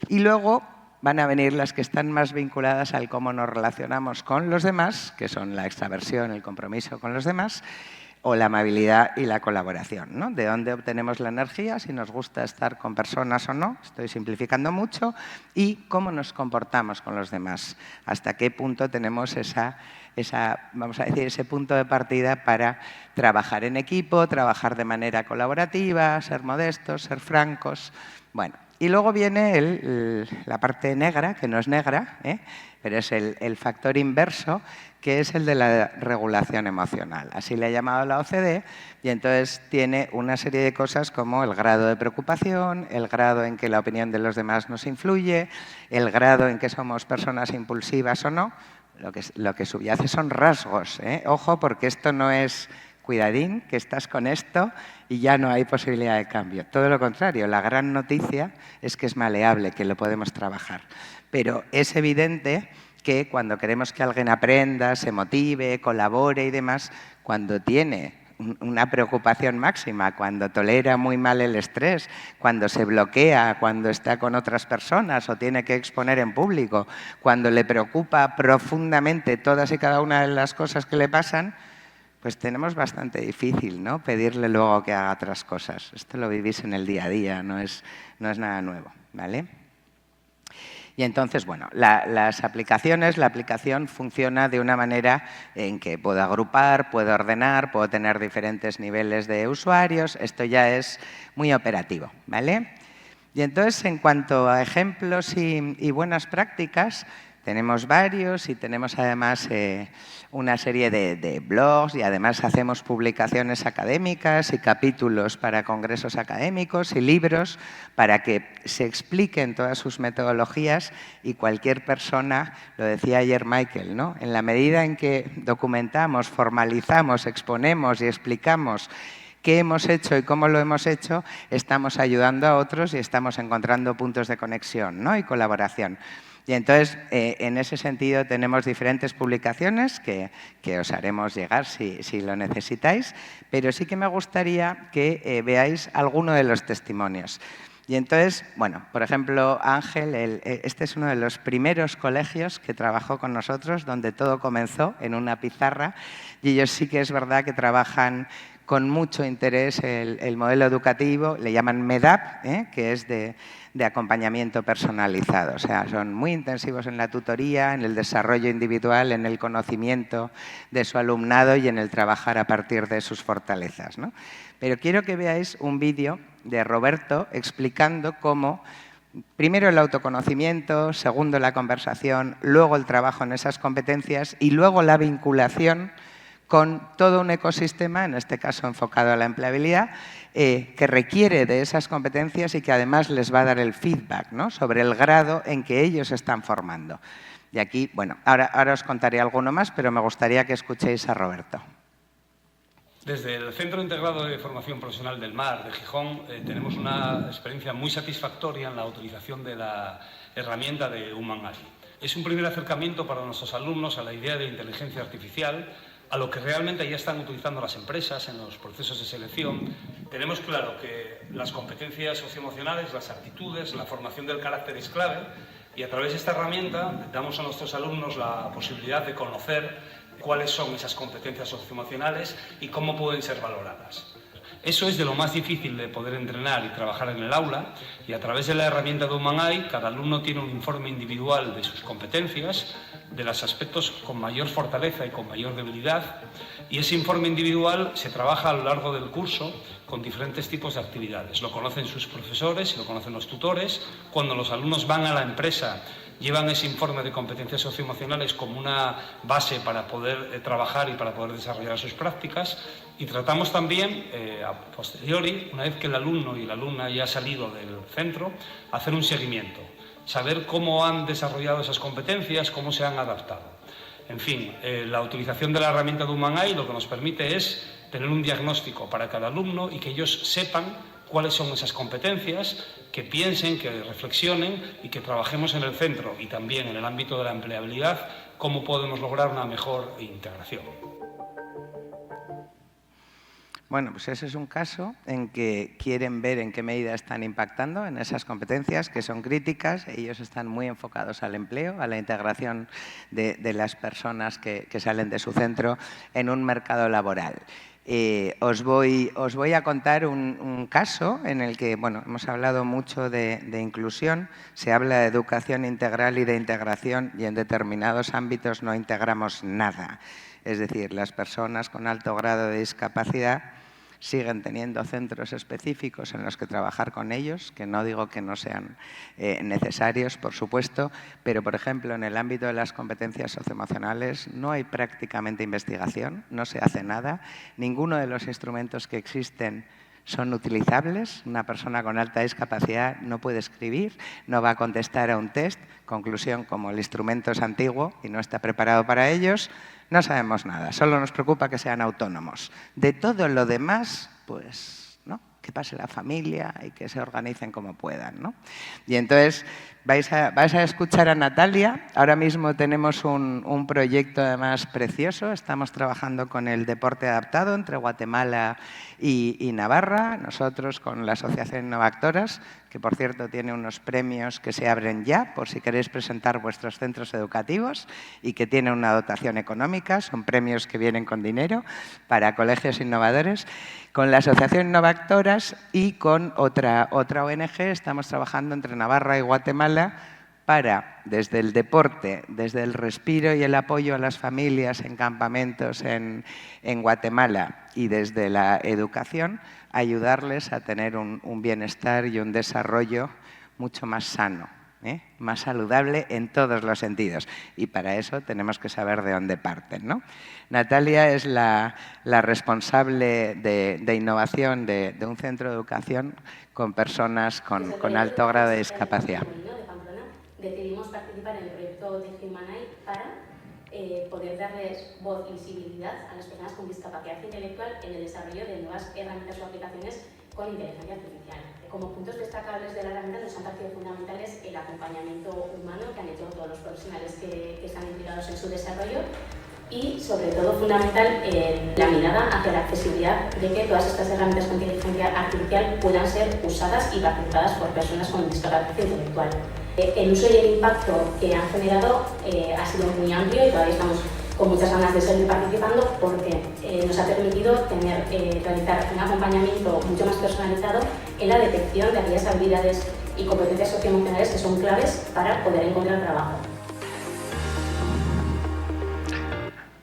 Y luego van a venir las que están más vinculadas al cómo nos relacionamos con los demás, que son la extraversión, el compromiso con los demás, o la amabilidad y la colaboración, ¿no? De dónde obtenemos la energía, si nos gusta estar con personas o no, estoy simplificando mucho, y cómo nos comportamos con los demás, hasta qué punto tenemos vamos a decir, ese punto de partida para trabajar en equipo, trabajar de manera colaborativa, ser modestos, ser francos. Bueno, y luego viene la parte negra, que no es negra, pero es el factor inverso, que es el de la regulación emocional. Así le ha llamado la OCDE, y entonces tiene una serie de cosas como el grado de preocupación, el grado en que la opinión de los demás nos influye, el grado en que somos personas impulsivas o no. Lo que subyace son rasgos. Ojo, porque esto no es cuidadín, que estás con esto y ya no hay posibilidad de cambio. Todo lo contrario, la gran noticia es que es maleable, que lo podemos trabajar. Pero es evidente que cuando queremos que alguien aprenda, se motive, colabore y demás, cuando tiene una preocupación máxima, cuando tolera muy mal el estrés, cuando se bloquea, cuando está con otras personas o tiene que exponer en público, cuando le preocupa profundamente todas y cada una de las cosas que le pasan, pues tenemos bastante difícil, ¿no? Pedirle luego que haga otras cosas. Esto lo vivís en el día a día, no es nada nuevo, ¿vale? Y entonces, bueno, la aplicación funciona de una manera en que puedo agrupar, puedo ordenar, puedo tener diferentes niveles de usuarios. Esto ya es muy operativo, ¿vale? Y entonces, en cuanto a ejemplos y buenas prácticas, tenemos varios y tenemos además una serie de blogs y además hacemos publicaciones académicas y capítulos para congresos académicos y libros para que se expliquen todas sus metodologías y cualquier persona, lo decía ayer Michael, ¿no? En la medida en que documentamos, formalizamos, exponemos y explicamos qué hemos hecho y cómo lo hemos hecho, estamos ayudando a otros y estamos encontrando puntos de conexión, ¿no? Y colaboración. Y entonces, en ese sentido, tenemos diferentes publicaciones que os haremos llegar si lo necesitáis, pero sí que me gustaría que veáis alguno de los testimonios. Y entonces, bueno, por ejemplo, Ángel, este es uno de los primeros colegios que trabajó con nosotros, donde todo comenzó en una pizarra, y ellos sí que es verdad que trabajan con mucho interés el modelo educativo, le llaman MEDAP, que es de acompañamiento personalizado. O sea, son muy intensivos en la tutoría, en el desarrollo individual, en el conocimiento de su alumnado y en el trabajar a partir de sus fortalezas, ¿no? Pero quiero que veáis un vídeo de Roberto explicando cómo, primero el autoconocimiento, segundo la conversación, luego el trabajo en esas competencias y luego la vinculación con todo un ecosistema, en este caso enfocado a la empleabilidad, que requiere de esas competencias y que además les va a dar el feedback, ¿no? Sobre el grado en que ellos se están formando. Y aquí, bueno, ahora os contaré alguno más, pero me gustaría que escuchéis a Roberto. Desde el Centro Integrado de Formación Profesional del Mar de Gijón tenemos una experiencia muy satisfactoria en la utilización de la herramienta de HumanAI. Es un primer acercamiento para nuestros alumnos a la idea de inteligencia artificial, a lo que realmente ya están utilizando las empresas en los procesos de selección. Tenemos claro que las competencias socioemocionales, las actitudes, la formación del carácter es clave y a través de esta herramienta damos a nuestros alumnos la posibilidad de conocer cuáles son esas competencias socioemocionales y cómo pueden ser valoradas. Eso es de lo más difícil de poder entrenar y trabajar en el aula y a través de la herramienta de HumanAI cada alumno tiene un informe individual de sus competencias, de los aspectos con mayor fortaleza y con mayor debilidad y ese informe individual se trabaja a lo largo del curso con diferentes tipos de actividades. Lo conocen sus profesores y lo conocen los tutores. Cuando los alumnos van a la empresa llevan ese informe de competencias socioemocionales como una base para poder trabajar y para poder desarrollar sus prácticas y tratamos también, a posteriori, una vez que el alumno y la alumna ya ha salido del centro, hacer un seguimiento, saber cómo han desarrollado esas competencias, cómo se han adaptado. En fin, la utilización de la herramienta de HumanEye lo que nos permite es tener un diagnóstico para cada alumno y que ellos sepan cuáles son esas competencias, que piensen, que reflexionen y que trabajemos en el centro y también en el ámbito de la empleabilidad cómo podemos lograr una mejor integración. Bueno, pues ese es un caso en que quieren ver en qué medida están impactando en esas competencias que son críticas. Ellos están muy enfocados al empleo, a la integración de las personas que salen de su centro en un mercado laboral. Os voy a contar un caso en el que, bueno, hemos hablado mucho de inclusión, se habla de educación integral y de integración y en determinados ámbitos no integramos nada. Es decir, las personas con alto grado de discapacidad siguen teniendo centros específicos en los que trabajar con ellos, que no digo que no sean necesarios, por supuesto, pero, por ejemplo, en el ámbito de las competencias socioemocionales no hay prácticamente investigación, no se hace nada, ninguno de los instrumentos que existen son utilizables. Una persona con alta discapacidad no puede escribir, no va a contestar a un test. Conclusión, como el instrumento es antiguo y no está preparado para ellos, no sabemos nada. Solo nos preocupa que sean autónomos. De todo lo demás, pues, ¿no? Que pase la familia y que se organicen como puedan, ¿no? Y entonces vais a escuchar a Natalia. Ahora mismo tenemos un proyecto además precioso. Estamos trabajando con el deporte adaptado entre Guatemala y Navarra. Nosotros con la Asociación Innovactoras, que por cierto tiene unos premios que se abren ya por si queréis presentar vuestros centros educativos y que tiene una dotación económica. Son premios que vienen con dinero para colegios innovadores. Con la Asociación Innovactoras y con otra ONG estamos trabajando entre Navarra y Guatemala para, desde el deporte, desde el respiro y el apoyo a las familias en campamentos en Guatemala y desde la educación, ayudarles a tener un bienestar y un desarrollo mucho más sano, más saludable en todos los sentidos. Y para eso tenemos que saber de dónde parten, ¿no? Natalia es la responsable de innovación de un centro de educación con personas con alto grado de discapacidad. Decidimos participar en el proyecto de HumanEye para poder darles voz y visibilidad a las personas con discapacidad intelectual en el desarrollo de nuevas herramientas o aplicaciones con inteligencia artificial. Como puntos destacables de la herramienta nos han parecido fundamentales el acompañamiento humano que han hecho todos los profesionales que están implicados en su desarrollo y, sobre todo, fundamental la mirada hacia la accesibilidad de que todas estas herramientas con inteligencia artificial puedan ser usadas y participadas por personas con discapacidad intelectual. El uso y el impacto que han generado ha sido muy amplio y todavía estamos con muchas ganas de seguir participando porque nos ha permitido realizar un acompañamiento mucho más personalizado en la detección de aquellas habilidades y competencias socioemocionales que son claves para poder encontrar trabajo.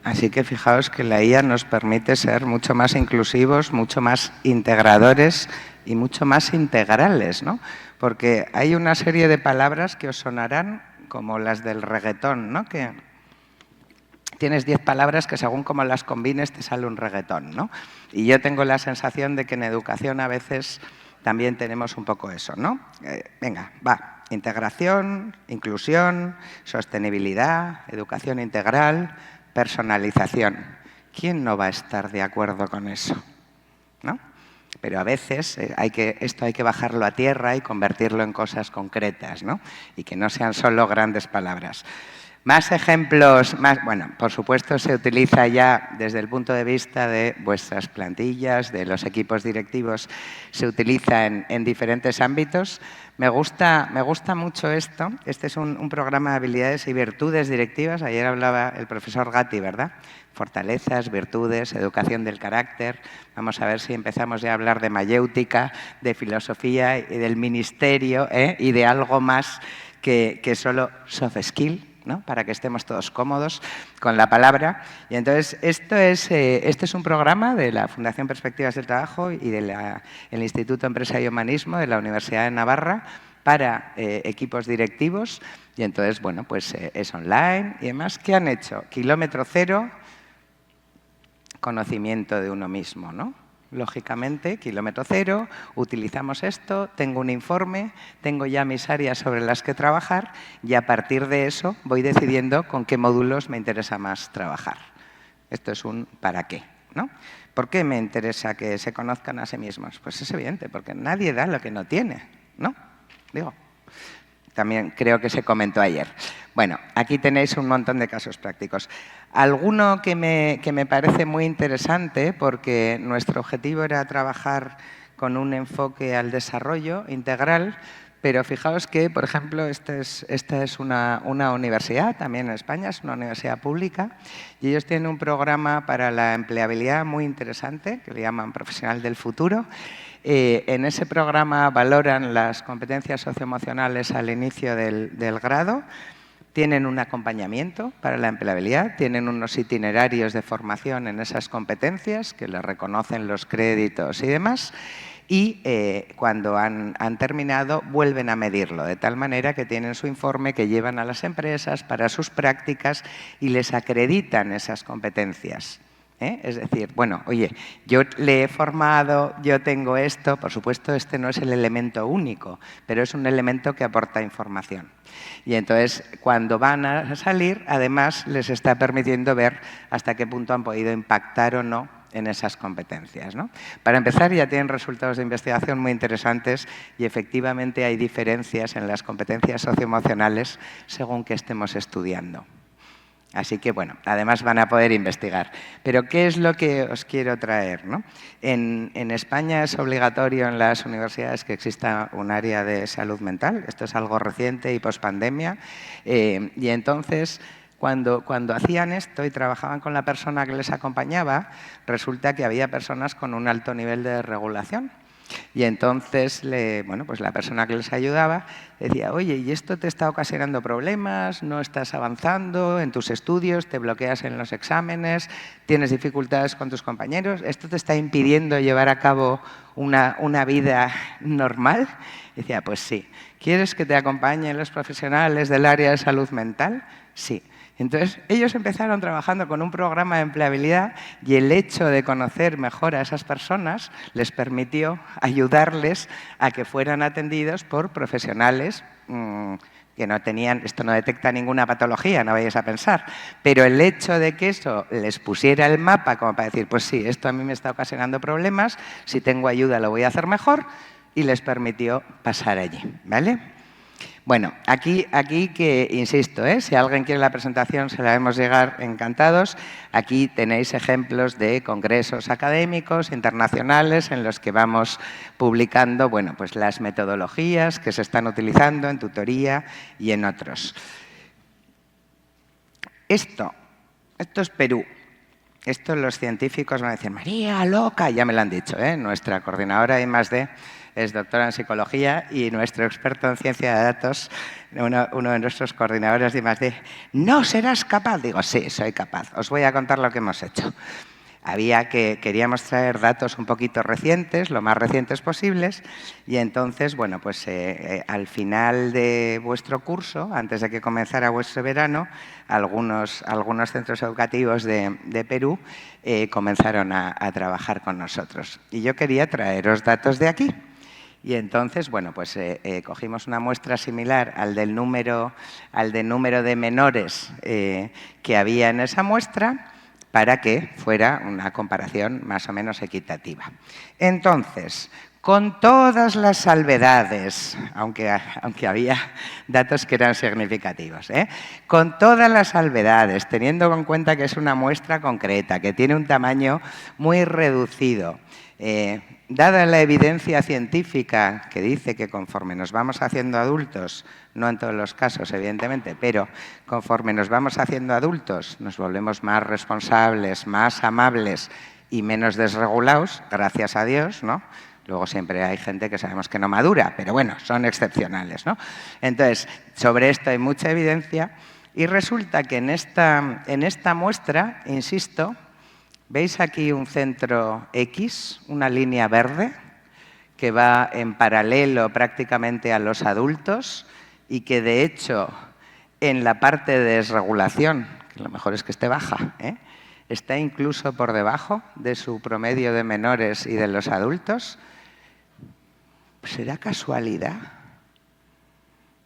Así que fijaos que la IA nos permite ser mucho más inclusivos, mucho más integradores y mucho más integrales, ¿no? Porque hay una serie de palabras que os sonarán como las del reggaetón, ¿no? Que tienes 10 palabras que según cómo las combines te sale un reggaetón, ¿no? Y yo tengo la sensación de que en educación a veces también tenemos un poco eso, ¿no? Venga, va. Integración, inclusión, sostenibilidad, educación integral, personalización. ¿Quién no va a estar de acuerdo con eso? ¿No? Pero a veces esto hay que bajarlo a tierra y convertirlo en cosas concretas, ¿no? Y que no sean solo grandes palabras. Más ejemplos, bueno, por supuesto se utiliza ya desde el punto de vista de vuestras plantillas, de los equipos directivos, se utiliza en diferentes ámbitos. Me gusta mucho esto. Este es un programa de habilidades y virtudes directivas. Ayer hablaba el profesor Gatti, ¿verdad? Fortalezas, virtudes, educación del carácter. Vamos a ver si empezamos ya a hablar de mayéutica, de filosofía y del ministerio, y de algo más que solo soft skill, ¿no? Para que estemos todos cómodos con la palabra. Y entonces, este es un programa de la Fundación Perspectivas del Trabajo y del Instituto Empresa y Humanismo de la Universidad de Navarra para equipos directivos. Y entonces, bueno, pues es online y además, ¿qué han hecho? Kilómetro cero, conocimiento de uno mismo, ¿no? lógicamente, kilómetro cero, utilizamos esto, tengo un informe, tengo ya mis áreas sobre las que trabajar y a partir de eso voy decidiendo con qué módulos me interesa más trabajar. Esto es un ¿para qué?, ¿no? ¿Por qué me interesa que se conozcan a sí mismos? Pues es evidente, porque nadie da lo que no tiene, ¿no? Digo, también creo que se comentó ayer. Bueno, aquí tenéis un montón de casos prácticos. Alguno que me parece muy interesante, porque nuestro objetivo era trabajar con un enfoque al desarrollo integral, pero fijaos que, por ejemplo, esta es una universidad, también en España, es una universidad pública, y ellos tienen un programa para la empleabilidad muy interesante, que le llaman Profesional del Futuro. En ese programa valoran las competencias socioemocionales al inicio del grado, tienen un acompañamiento para la empleabilidad, tienen unos itinerarios de formación en esas competencias que les reconocen los créditos y demás, y cuando han terminado vuelven a medirlo, de tal manera que tienen su informe que llevan a las empresas para sus prácticas y les acreditan esas competencias. Es decir, bueno, oye, yo le he formado, yo tengo esto, por supuesto este no es el elemento único, pero es un elemento que aporta información. Y entonces, cuando van a salir, además les está permitiendo ver hasta qué punto han podido impactar o no en esas competencias, ¿no? Para empezar, ya tienen resultados de investigación muy interesantes y efectivamente hay diferencias en las competencias socioemocionales según que estemos estudiando. Así que, bueno, además van a poder investigar. Pero, ¿qué es lo que os quiero traer, ¿no? En España es obligatorio en las universidades que exista un área de salud mental. Esto es algo reciente y pospandemia. Y entonces, cuando hacían esto y trabajaban con la persona que les acompañaba, resulta que había personas con un alto nivel de regulación. Y entonces, pues la persona que les ayudaba decía, oye, ¿y esto te está ocasionando problemas? ¿No estás avanzando en tus estudios? ¿Te bloqueas en los exámenes? ¿Tienes dificultades con tus compañeros? ¿Esto te está impidiendo llevar a cabo una vida normal? Y decía, pues sí. ¿Quieres que te acompañen los profesionales del área de salud mental? Sí. Entonces, ellos empezaron trabajando con un programa de empleabilidad y el hecho de conocer mejor a esas personas les permitió ayudarles a que fueran atendidos por profesionales que no tenían, esto no detecta ninguna patología, no vayáis a pensar, pero el hecho de que eso les pusiera el mapa como para decir, pues sí, esto a mí me está ocasionando problemas, si tengo ayuda lo voy a hacer mejor, y les permitió pasar allí, ¿vale? Bueno, aquí que insisto, si alguien quiere la presentación se la haremos llegar encantados. Aquí tenéis ejemplos de congresos académicos internacionales en los que vamos publicando, bueno, pues las metodologías que se están utilizando en tutoría y en otros. Esto es Perú. Esto los científicos van a decir, María, loca, ya me lo han dicho, nuestra coordinadora de I+D es doctora en psicología y nuestro experto en ciencia de datos, uno de nuestros coordinadores de I+D, ¿no serás capaz? Digo, sí, soy capaz. Os voy a contar lo que hemos hecho. Queríamos traer datos un poquito recientes, lo más recientes posibles, y entonces, bueno, pues al final de vuestro curso, antes de que comenzara vuestro verano, algunos centros educativos de Perú comenzaron a trabajar con nosotros. Y yo quería traeros datos de aquí. Y entonces, bueno, pues cogimos una muestra similar al del número de menores que había en esa muestra para que fuera una comparación más o menos equitativa. Entonces, con todas las salvedades, aunque había datos que eran significativos, con todas las salvedades, teniendo en cuenta que es una muestra concreta, que tiene un tamaño muy reducido, dada la evidencia científica que dice que conforme nos vamos haciendo adultos, no en todos los casos evidentemente, pero conforme nos vamos haciendo adultos nos volvemos más responsables, más amables y menos desregulados, gracias a Dios, ¿no? Luego siempre hay gente que sabemos que no madura, pero bueno, son excepcionales, ¿no? Entonces, sobre esto hay mucha evidencia y resulta que en esta muestra, insisto, ¿veis aquí un centro X, una línea verde, que va en paralelo prácticamente a los adultos y que, de hecho, en la parte de desregulación, que lo mejor es que esté baja, está incluso por debajo de su promedio de menores y de los adultos. ¿Será casualidad?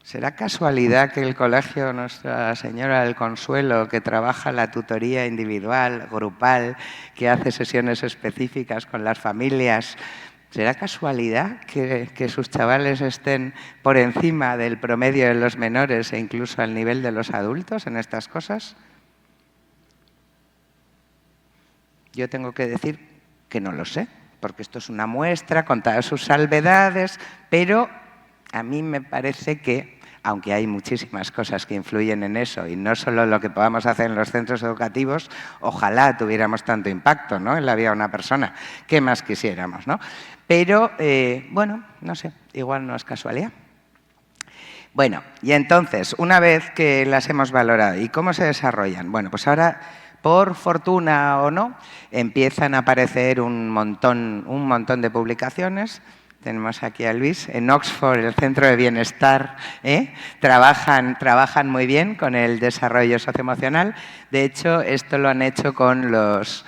¿Será casualidad que el colegio Nuestra Señora del Consuelo, que trabaja la tutoría individual, grupal, que hace sesiones específicas con las familias, será casualidad que sus chavales estén por encima del promedio de los menores e incluso al nivel de los adultos en estas cosas? Yo tengo que decir que no lo sé, porque esto es una muestra con todas sus salvedades, pero a mí me parece que, aunque hay muchísimas cosas que influyen en eso, y no solo lo que podamos hacer en los centros educativos, ojalá tuviéramos tanto impacto, ¿no?, en la vida de una persona. ¿Qué más quisiéramos, no? Pero, bueno, no sé, igual no es casualidad. Bueno, y entonces, una vez que las hemos valorado, ¿y cómo se desarrollan? Bueno, pues ahora, por fortuna o no, empiezan a aparecer un montón de publicaciones. Tenemos aquí a Luis. En Oxford, el Centro de Bienestar, trabajan muy bien con el desarrollo socioemocional. De hecho, esto lo han hecho con los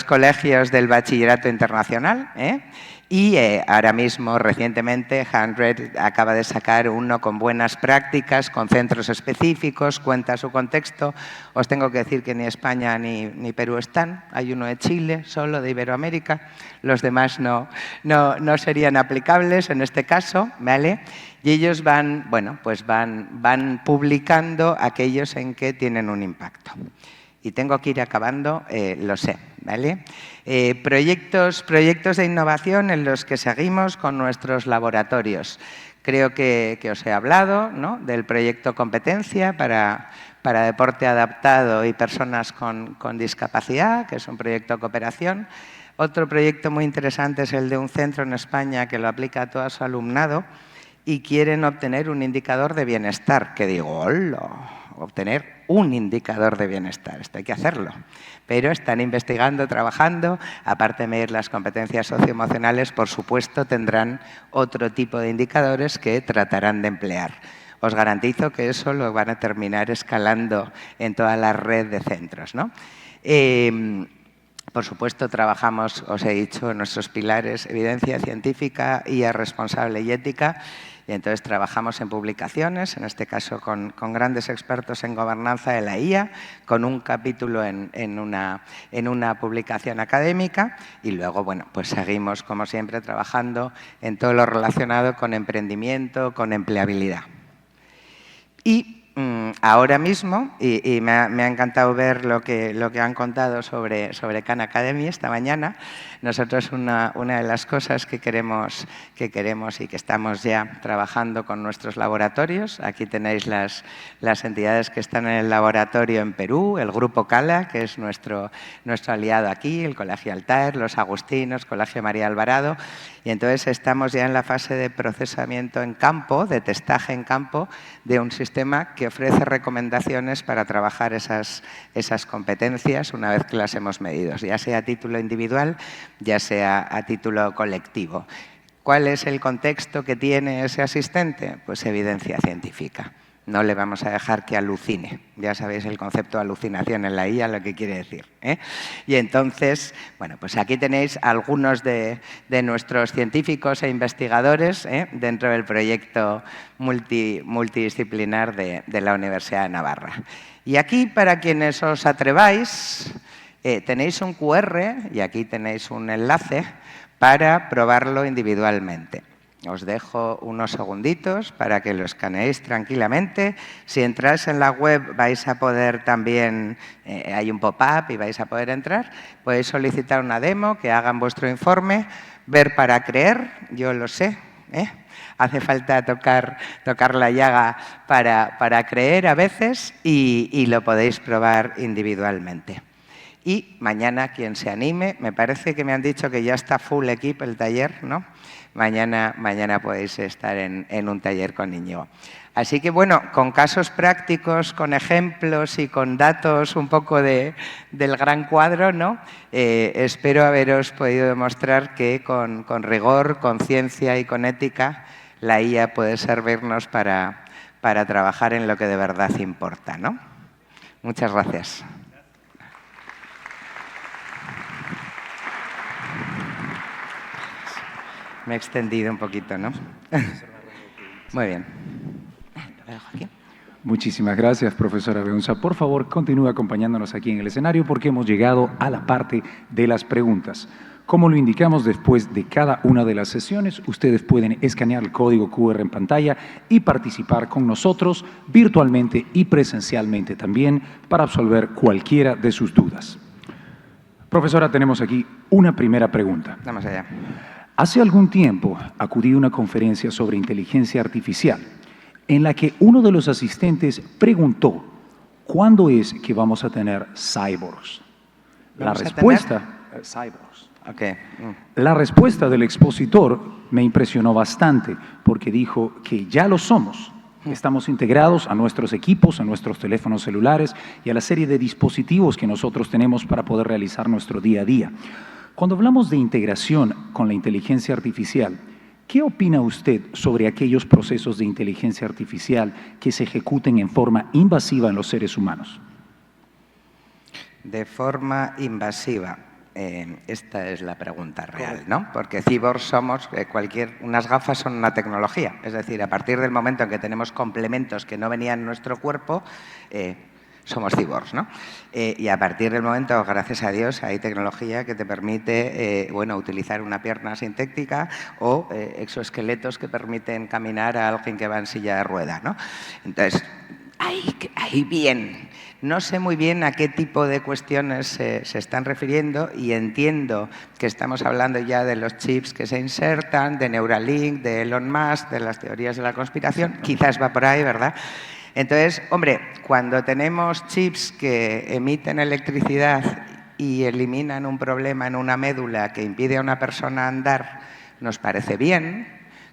colegios del bachillerato internacional. Y ahora mismo, recientemente, 100 acaba de sacar uno con buenas prácticas, con centros específicos, cuenta su contexto. Os tengo que decir que ni España ni Perú están. Hay uno de Chile, solo de Iberoamérica. Los demás no serían aplicables en este caso, ¿vale? Y ellos van publicando aquellos en que tienen un impacto. Y tengo que ir acabando, lo sé, ¿vale? Proyectos de innovación en los que seguimos con nuestros laboratorios. Creo que os he hablado, ¿no?, del proyecto Competencia para deporte adaptado y personas con discapacidad, que es un proyecto de cooperación. Otro proyecto muy interesante es el de un centro en España que lo aplica a todo su alumnado y quieren obtener un indicador de bienestar, que digo, ¡hola! Obtener un indicador de bienestar, esto hay que hacerlo. Pero están investigando, trabajando, aparte de medir las competencias socioemocionales, por supuesto tendrán otro tipo de indicadores que tratarán de emplear. Os garantizo que eso lo van a terminar escalando en toda la red de centros, ¿no? Por supuesto, trabajamos, os he dicho, en nuestros pilares, evidencia científica, IA responsable y ética. Y entonces trabajamos en publicaciones, en este caso con grandes expertos en gobernanza de la IA, con un capítulo en una publicación académica y luego, bueno, pues seguimos, como siempre, trabajando en todo lo relacionado con emprendimiento, con empleabilidad. Y ahora mismo, y me ha encantado ver lo que han contado sobre Khan Academy esta mañana, nosotros una de las cosas que queremos y que estamos ya trabajando con nuestros laboratorios, aquí tenéis las entidades que están en el laboratorio en Perú, el Grupo Cala, que es nuestro aliado aquí, el Colegio Altair, los Agustinos, Colegio María Alvarado, y entonces estamos ya en la fase de procesamiento en campo, de testaje en campo, de un sistema que ofrece recomendaciones para trabajar esas competencias una vez que las hemos medido, ya sea a título individual, ya sea a título colectivo. ¿Cuál es el contexto que tiene ese asistente? Pues evidencia científica. No le vamos a dejar que alucine. Ya sabéis el concepto de alucinación en la IA, lo que quiere decir, ¿eh? Y entonces, bueno, pues aquí tenéis algunos de nuestros científicos e investigadores dentro del proyecto multidisciplinar de la Universidad de Navarra. Y aquí, para quienes os atreváis, tenéis un QR y aquí tenéis un enlace para probarlo individualmente. Os dejo unos segunditos para que lo escaneéis tranquilamente. Si entráis en la web vais a poder también, hay un pop-up y vais a poder entrar. Podéis solicitar una demo, que hagan vuestro informe, ver para creer, yo lo sé, hace falta tocar la llaga para creer a veces y lo podéis probar individualmente. Y mañana, quien se anime, me parece que me han dicho que ya está full equipo el taller, ¿no? Mañana podéis estar en un taller con Íñigo. Así que, bueno, con casos prácticos, con ejemplos y con datos un poco del gran cuadro, ¿no? Espero haberos podido demostrar que con rigor, con ciencia y con ética, la IA puede servirnos para trabajar en lo que de verdad importa, ¿no? Muchas gracias. Me he extendido un poquito, ¿no? Muy bien. Lo dejo aquí. Muchísimas gracias, profesora Beunza. Por favor, continúe acompañándonos aquí en el escenario porque hemos llegado a la parte de las preguntas. Como lo indicamos, después de cada una de las sesiones, ustedes pueden escanear el código QR en pantalla y participar con nosotros virtualmente y presencialmente también para absolver cualquiera de sus dudas. Profesora, tenemos aquí una primera pregunta. Vamos allá. Hace algún tiempo acudí a una conferencia sobre inteligencia artificial en la que uno de los asistentes preguntó ¿cuándo es que vamos a tener cyborgs? La respuesta... cyborgs. Okay. La respuesta del expositor me impresionó bastante porque dijo que ya lo somos. Estamos integrados a nuestros equipos, a nuestros teléfonos celulares y a la serie de dispositivos que nosotros tenemos para poder realizar nuestro día a día. Cuando hablamos de integración con la inteligencia artificial, ¿qué opina usted sobre aquellos procesos de inteligencia artificial que se ejecuten en forma invasiva en los seres humanos? De forma invasiva. Esta es la pregunta real, ¿no? Porque cyborgs somos, unas gafas son una tecnología. Es decir, a partir del momento en que tenemos complementos que no venían en nuestro cuerpo, somos cyborgs, ¿no? Y a partir del momento, gracias a Dios, hay tecnología que te permite utilizar una pierna sintética o exoesqueletos que permiten caminar a alguien que va en silla de ruedas, ¿no? Entonces, ahí bien. No sé muy bien a qué tipo de cuestiones se están refiriendo y entiendo que estamos hablando ya de los chips que se insertan, de Neuralink, de Elon Musk, de las teorías de la conspiración. Quizás va por ahí, ¿verdad? Entonces, hombre, cuando tenemos chips que emiten electricidad y eliminan un problema en una médula que impide a una persona andar, nos parece bien.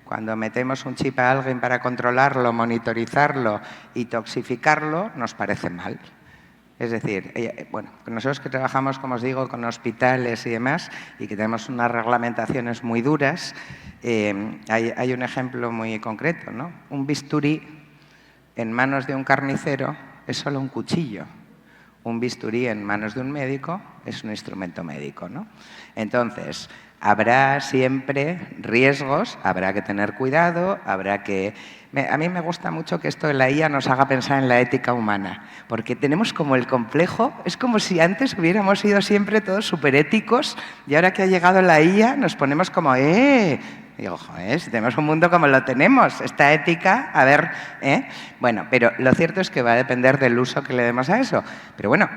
Cuando metemos un chip a alguien para controlarlo, monitorizarlo y toxificarlo, nos parece mal. Es decir, nosotros que trabajamos, como os digo, con hospitales y demás, y que tenemos unas reglamentaciones muy duras, hay un ejemplo muy concreto, ¿no? Un bisturí en manos de un carnicero es solo un cuchillo. Un bisturí en manos de un médico es un instrumento médico, ¿no? Entonces, habrá siempre riesgos, habrá que tener cuidado, A mí me gusta mucho que esto de la IA nos haga pensar en la ética humana, porque tenemos como el complejo, es como si antes hubiéramos sido siempre todos superéticos y ahora que ha llegado la IA nos ponemos como, Digo, joder, si tenemos un mundo como lo tenemos, esta ética, a ver, Bueno, pero lo cierto es que va a depender del uso que le demos a eso. Pero bueno,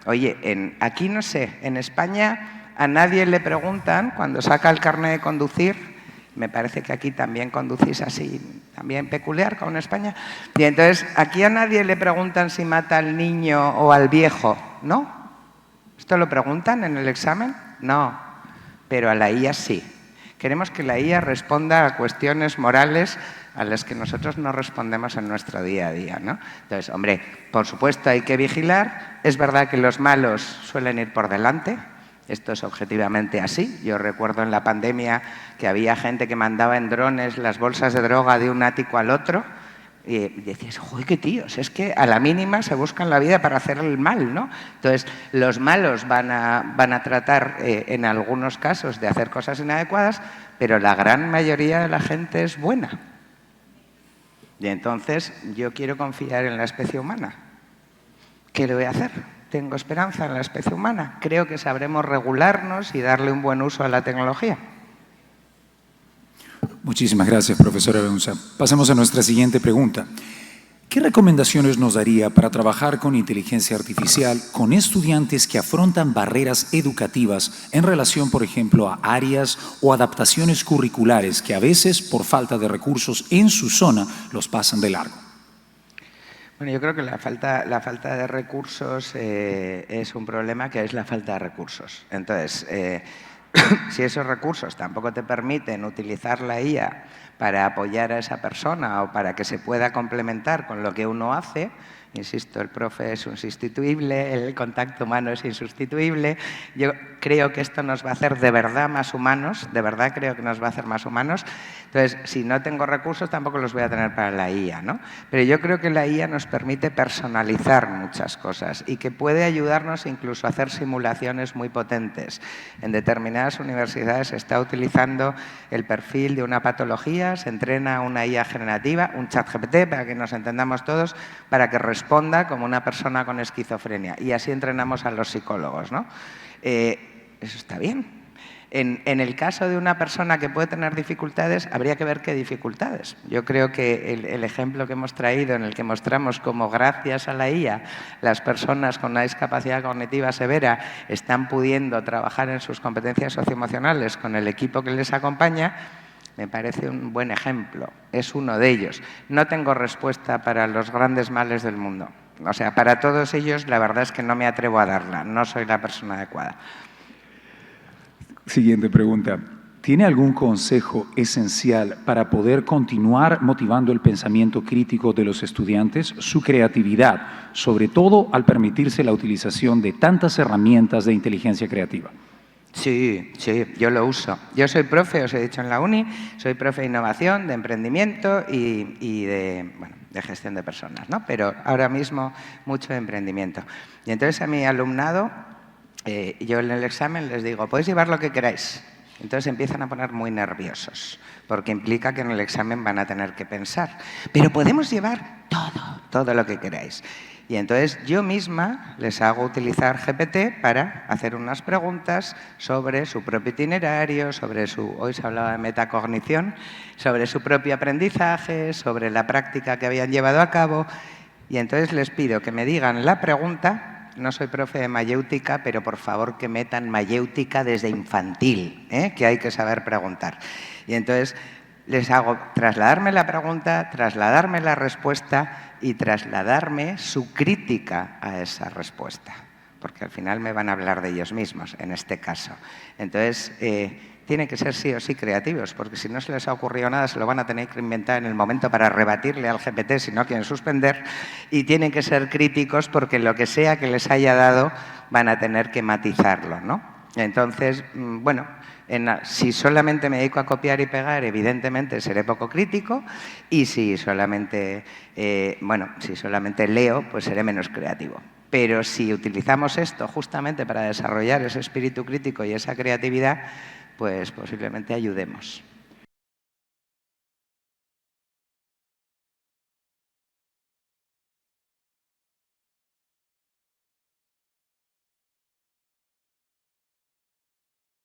oye, aquí no sé, en España a nadie le preguntan cuando saca el carnet de conducir, me parece que aquí también conducís así, también peculiar con España, y entonces aquí a nadie le preguntan si mata al niño o al viejo, ¿no? ¿Esto lo preguntan en el examen? No, pero a la IA sí. Queremos que la IA responda a cuestiones morales a las que nosotros no respondemos en nuestro día a día, ¿no? Entonces, hombre, por supuesto hay que vigilar. Es verdad que los malos suelen ir por delante. Esto es objetivamente así. Yo recuerdo en la pandemia que había gente que mandaba en drones las bolsas de droga de un ático al otro y decías, joder, qué tíos, es que a la mínima se buscan la vida para hacer el mal, ¿no? Entonces, los malos van a tratar en algunos casos de hacer cosas inadecuadas, pero la gran mayoría de la gente es buena. Y entonces, yo quiero confiar en la especie humana. ¿Qué le voy a hacer? Tengo esperanza en la especie humana. Creo que sabremos regularnos y darle un buen uso a la tecnología. Muchísimas gracias, profesora Beunza. Pasemos a nuestra siguiente pregunta. ¿Qué recomendaciones nos daría para trabajar con inteligencia artificial con estudiantes que afrontan barreras educativas en relación, por ejemplo, a áreas o adaptaciones curriculares que a veces, por falta de recursos en su zona, los pasan de largo? Bueno, yo creo que la falta de recursos es un problema que es la falta de recursos. Entonces, si esos recursos tampoco te permiten utilizar la IA para apoyar a esa persona o para que se pueda complementar con lo que uno hace, Insisto, el profe es insustituible, el contacto humano es insustituible. Yo creo que esto nos va a hacer de verdad más humanos, de verdad creo que nos va a hacer más humanos. Entonces, si no tengo recursos, tampoco los voy a tener para la IA, ¿no? Pero yo creo que la IA nos permite personalizar muchas cosas y que puede ayudarnos incluso a hacer simulaciones muy potentes. En determinadas universidades se está utilizando el perfil de una patología, se entrena una IA generativa, un ChatGPT, para que nos entendamos todos, para que responda como una persona con esquizofrenia. Y así entrenamos a los psicólogos, ¿no? Eso está bien. En el caso de una persona que puede tener dificultades, habría que ver qué dificultades. Yo creo que el ejemplo que hemos traído, en el que mostramos cómo gracias a la IA las personas con una discapacidad cognitiva severa están pudiendo trabajar en sus competencias socioemocionales con el equipo que les acompaña, me parece un buen ejemplo. Es uno de ellos. No tengo respuesta para los grandes males del mundo. O sea, para todos ellos la verdad es que no me atrevo a darla. No soy la persona adecuada. Siguiente pregunta. ¿Tiene algún consejo esencial para poder continuar motivando el pensamiento crítico de los estudiantes, su creatividad, sobre todo al permitirse la utilización de tantas herramientas de inteligencia creativa? Sí, yo lo uso. Yo soy profe, os he dicho en la uni, soy profe de innovación, de emprendimiento y de gestión de personas, ¿no? Pero ahora mismo mucho de emprendimiento. Y entonces a mi alumnado, yo en el examen les digo, podéis llevar lo que queráis. Entonces empiezan a poner muy nerviosos, porque implica que en el examen van a tener que pensar. Pero podemos llevar todo lo que queráis. Y entonces yo misma les hago utilizar GPT para hacer unas preguntas sobre su propio itinerario, hoy se hablaba de metacognición, sobre su propio aprendizaje, sobre la práctica que habían llevado a cabo. Y entonces les pido que me digan la pregunta. No soy profe de mayéutica, pero por favor que metan mayéutica desde infantil, que hay que saber preguntar. Y entonces les hago trasladarme la pregunta, trasladarme la respuesta y trasladarme su crítica a esa respuesta, porque al final me van a hablar de ellos mismos, en este caso. Entonces, tienen que ser sí o sí creativos, porque si no se les ha ocurrido nada, se lo van a tener que inventar en el momento para rebatirle al GPT si no quieren suspender, y tienen que ser críticos porque lo que sea que les haya dado van a tener que matizarlo, ¿no? Entonces, bueno, si solamente me dedico a copiar y pegar, evidentemente seré poco crítico, y si solamente leo, pues seré menos creativo. Pero si utilizamos esto justamente para desarrollar ese espíritu crítico y esa creatividad, pues posiblemente ayudemos.